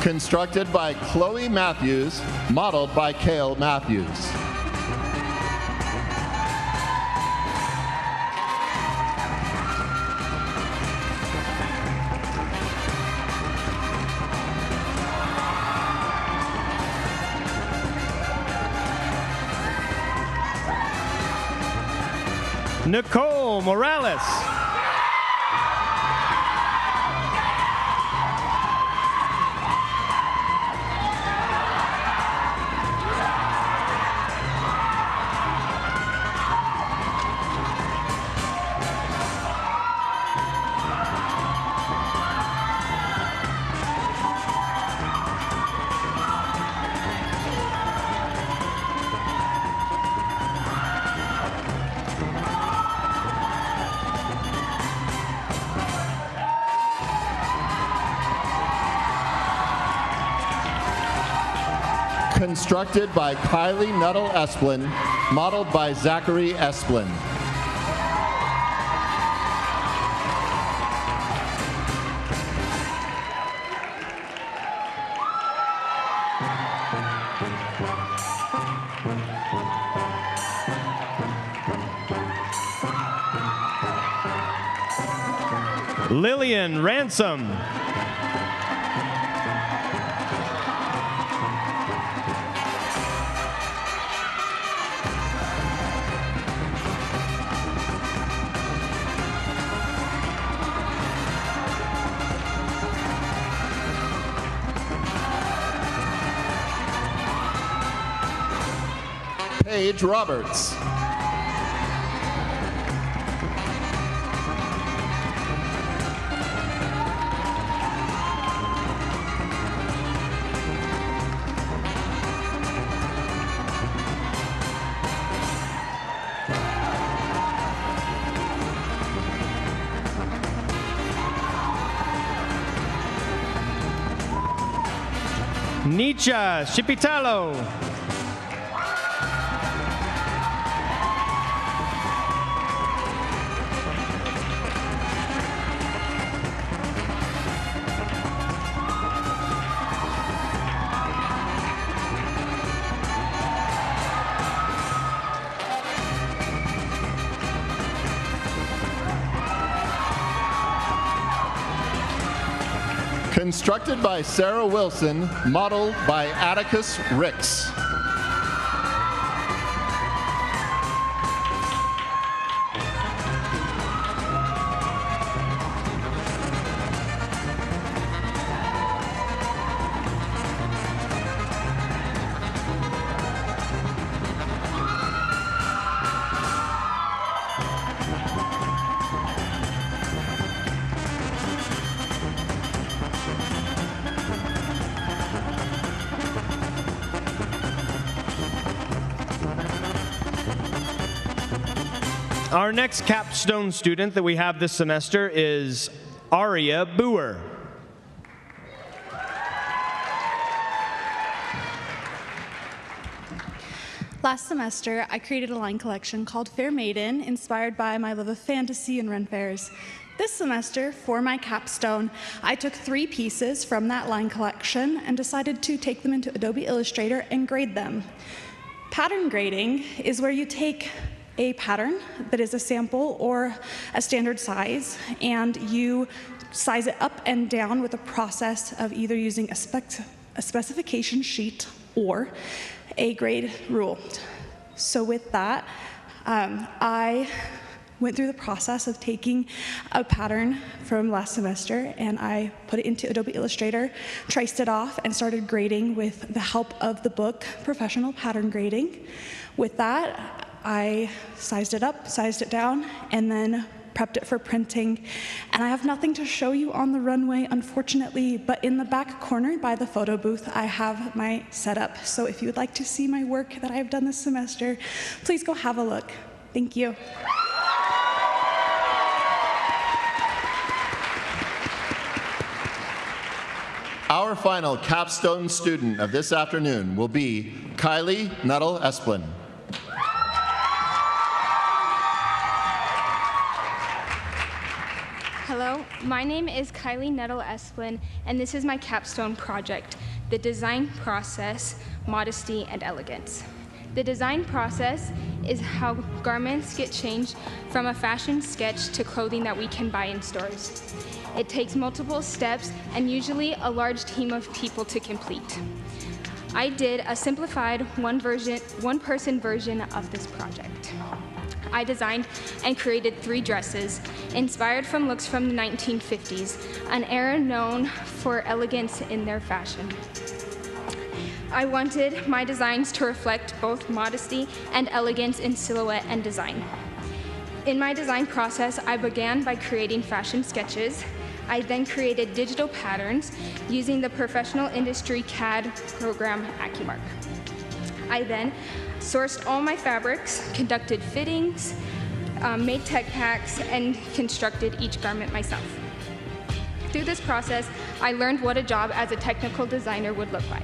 Constructed by Chloe Matthews, modeled by Cale Matthews. Nicole Morales. Constructed by Kylie Nuttall Esplin, modeled by Zachary Esplin. Lillian Ransom. Paige Roberts. Nietzsche Shipitalo. Constructed by Sarah Wilson, modeled by Atticus Ricks. Our next capstone student that we have this semester is Aria Boer. Last semester, I created a line collection called Fair Maiden, inspired by my love of fantasy and run fairs. This semester, for my capstone, I took 3 pieces from that line collection and decided to take them into Adobe Illustrator and grade them. Pattern grading is where you take a pattern that is a sample or a standard size, and you size it up and down with a process of either using a specification sheet or a grade rule. So with that, I went through the process of taking a pattern from last semester and I put it into Adobe Illustrator, traced it off, and started grading with the help of the book Professional Pattern Grading. With that, I sized it up, sized it down, and then prepped it for printing. And I have nothing to show you on the runway, unfortunately, but in the back corner by the photo booth, I have my setup. So if you would like to see my work that I've done this semester, please go have a look. Thank you. Our final capstone student of this afternoon will be Kylie Nuttall Esplin. Hello, my name is Kylie Nuttall Esplin, and this is my capstone project, The Design Process, Modesty and Elegance. The design process is how garments get changed from a fashion sketch to clothing that we can buy in stores. It takes multiple steps and usually a large team of people to complete. I did a simplified one-person version of this project. I designed and created 3 dresses, inspired from looks from the 1950s, an era known for elegance in their fashion. I wanted my designs to reflect both modesty and elegance in silhouette and design. In my design process, I began by creating fashion sketches. I then created digital patterns using the professional industry CAD program AccuMark. I then sourced all my fabrics, conducted fittings, made tech packs, and constructed each garment myself. Through this process, I learned what a job as a technical designer would look like.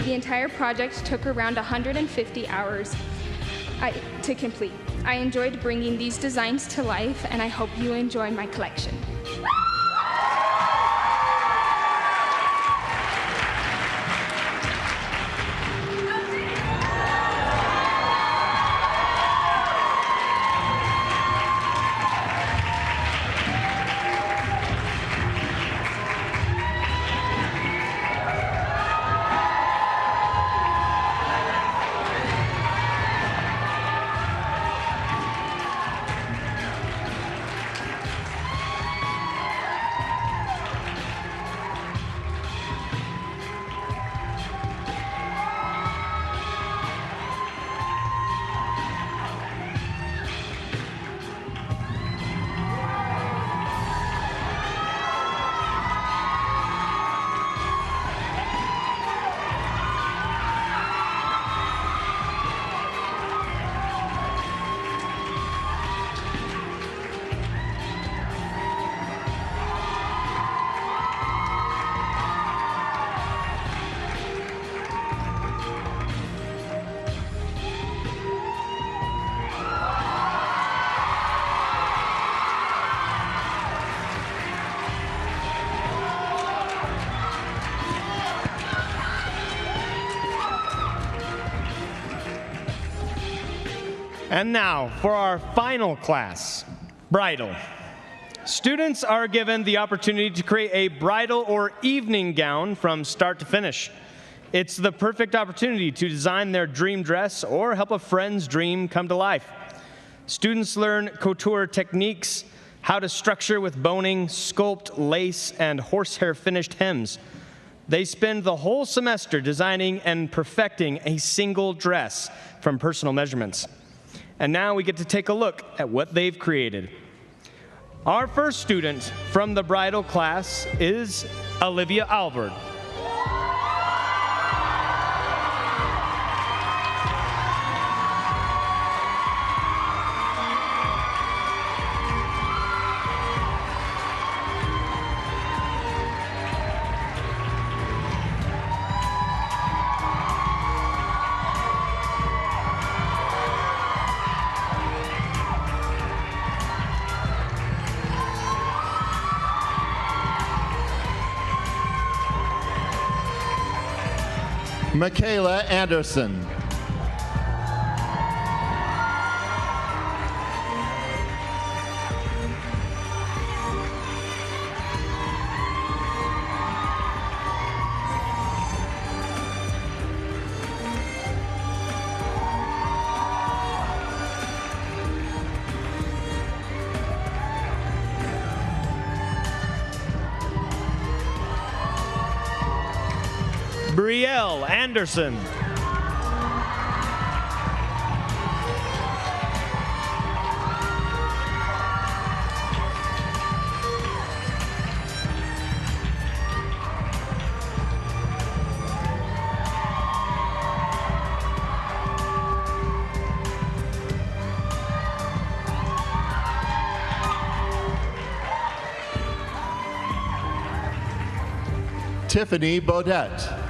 The entire project took around 150 hours to complete. I enjoyed bringing these designs to life, and I hope you enjoy my collection. And now for our final class, bridal. Students are given the opportunity to create a bridal or evening gown from start to finish. It's the perfect opportunity to design their dream dress or help a friend's dream come to life. Students learn couture techniques, how to structure with boning, sculpt, lace, and horsehair finished hems. They spend the whole semester designing and perfecting a single dress from personal measurements. And now we get to take a look at what they've created. Our first student from the bridal class is Olivia Albert. Michaela Anderson. Brielle Anderson. Tiffany Baudette.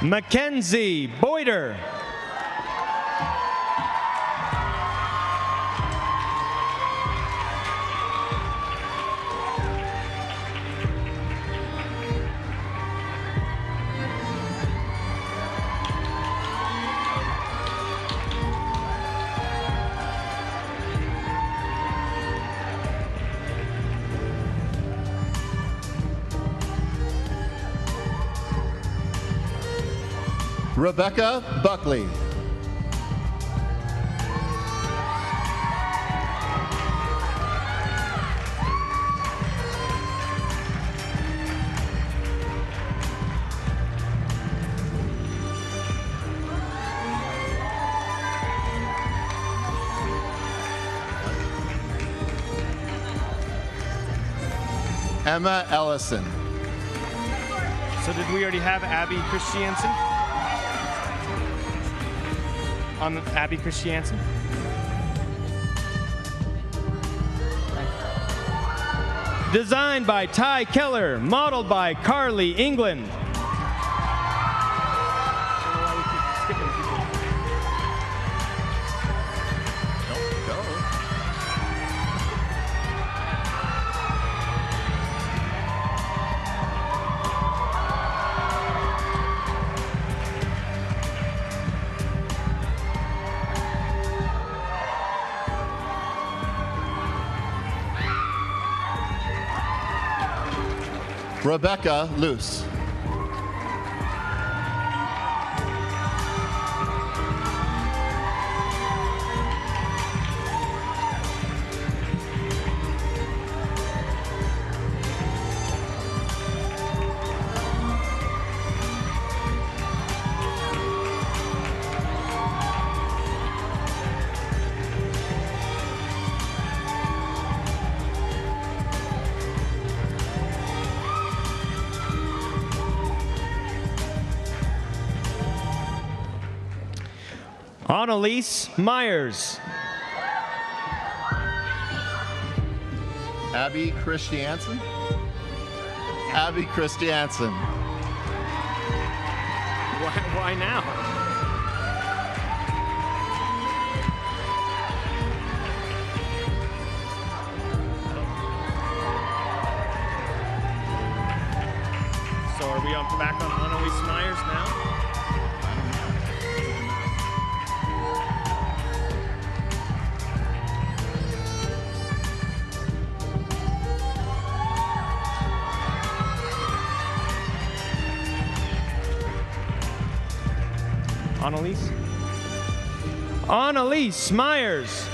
Mackenzie Boyder. Rebecca Buckley. Emma Ellison. So did we already have Abby Christiansen? On Abby Christiansen? Designed by Ty Keller, modeled by Carly England. Rebecca Luce. Annalise Myers. Abby Christiansen. Abby Christiansen. Why now? So are we back on Annalise Myers now? Annalise? Annalise Myers.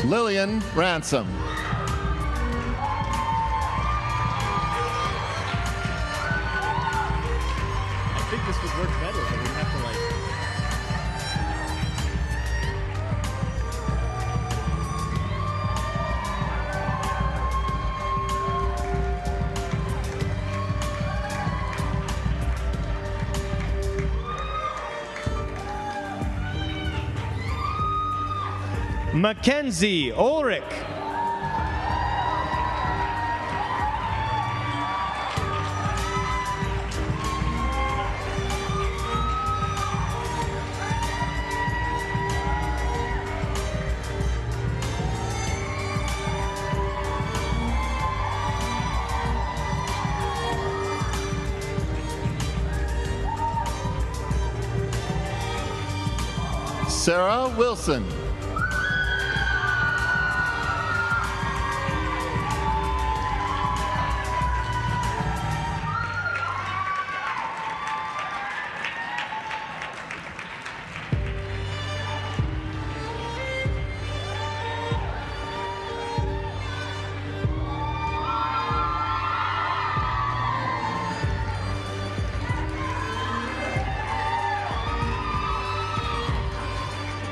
Lillian Ransom. This would work better, but we have to Mackenzie Ulrich. Sarah Wilson.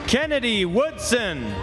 Kennedy Woodson.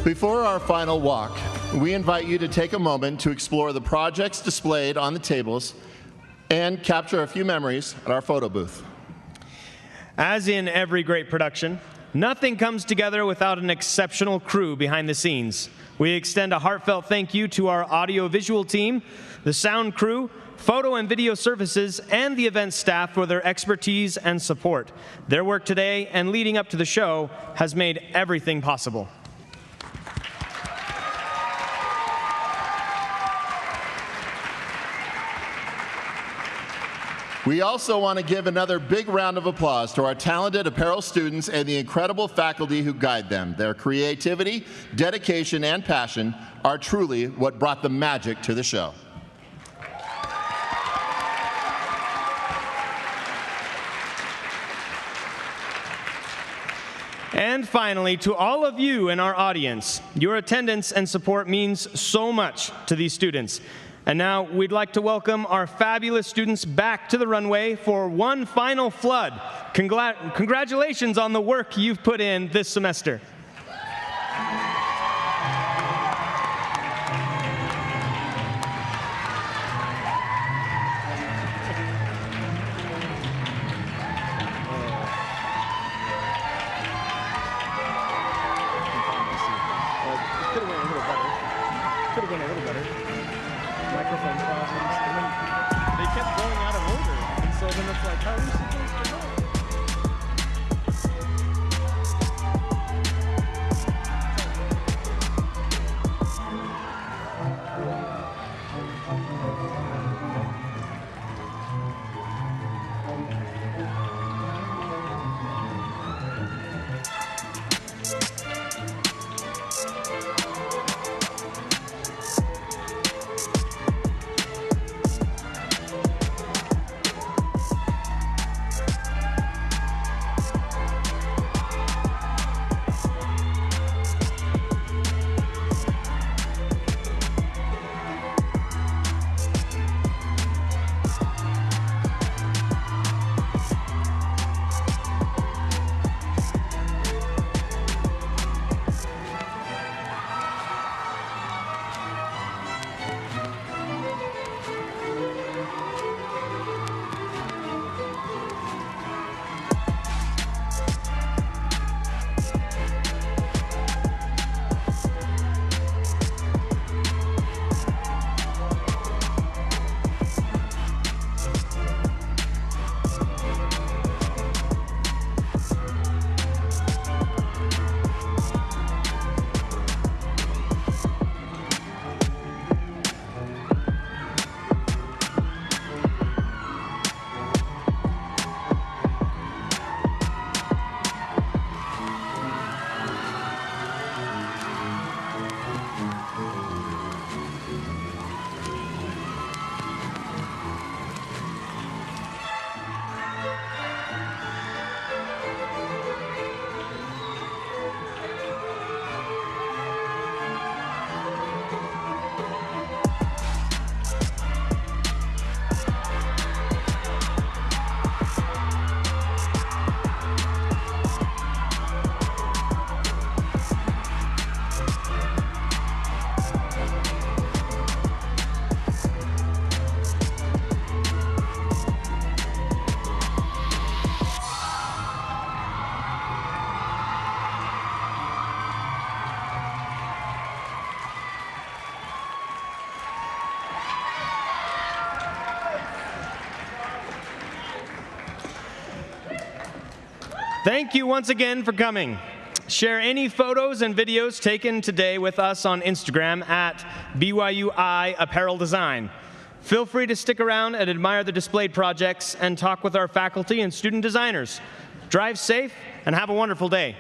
Before our final walk, we invite you to take a moment to explore the projects displayed on the tables and capture a few memories at our photo booth. As in every great production, nothing comes together without an exceptional crew behind the scenes. We extend a heartfelt thank you to our audiovisual team, the sound crew, photo and video services, and the event staff for their expertise and support. Their work today and leading up to the show has made everything possible. We also want to give another big round of applause to our talented apparel students and the incredible faculty who guide them. Their creativity, dedication, and passion are truly what brought the magic to the show. And finally, to all of you in our audience, your attendance and support means so much to these students. And now we'd like to welcome our fabulous students back to the runway for one final flood. Congratulations on the work you've put in this semester. Microphone problems, and then they kept going out of order, and so then it's like, how are we supposed to know? Thank you once again for coming. Share any photos and videos taken today with us on Instagram at BYU-I Apparel Design. Feel free to stick around and admire the displayed projects and talk with our faculty and student designers. Drive safe and have a wonderful day.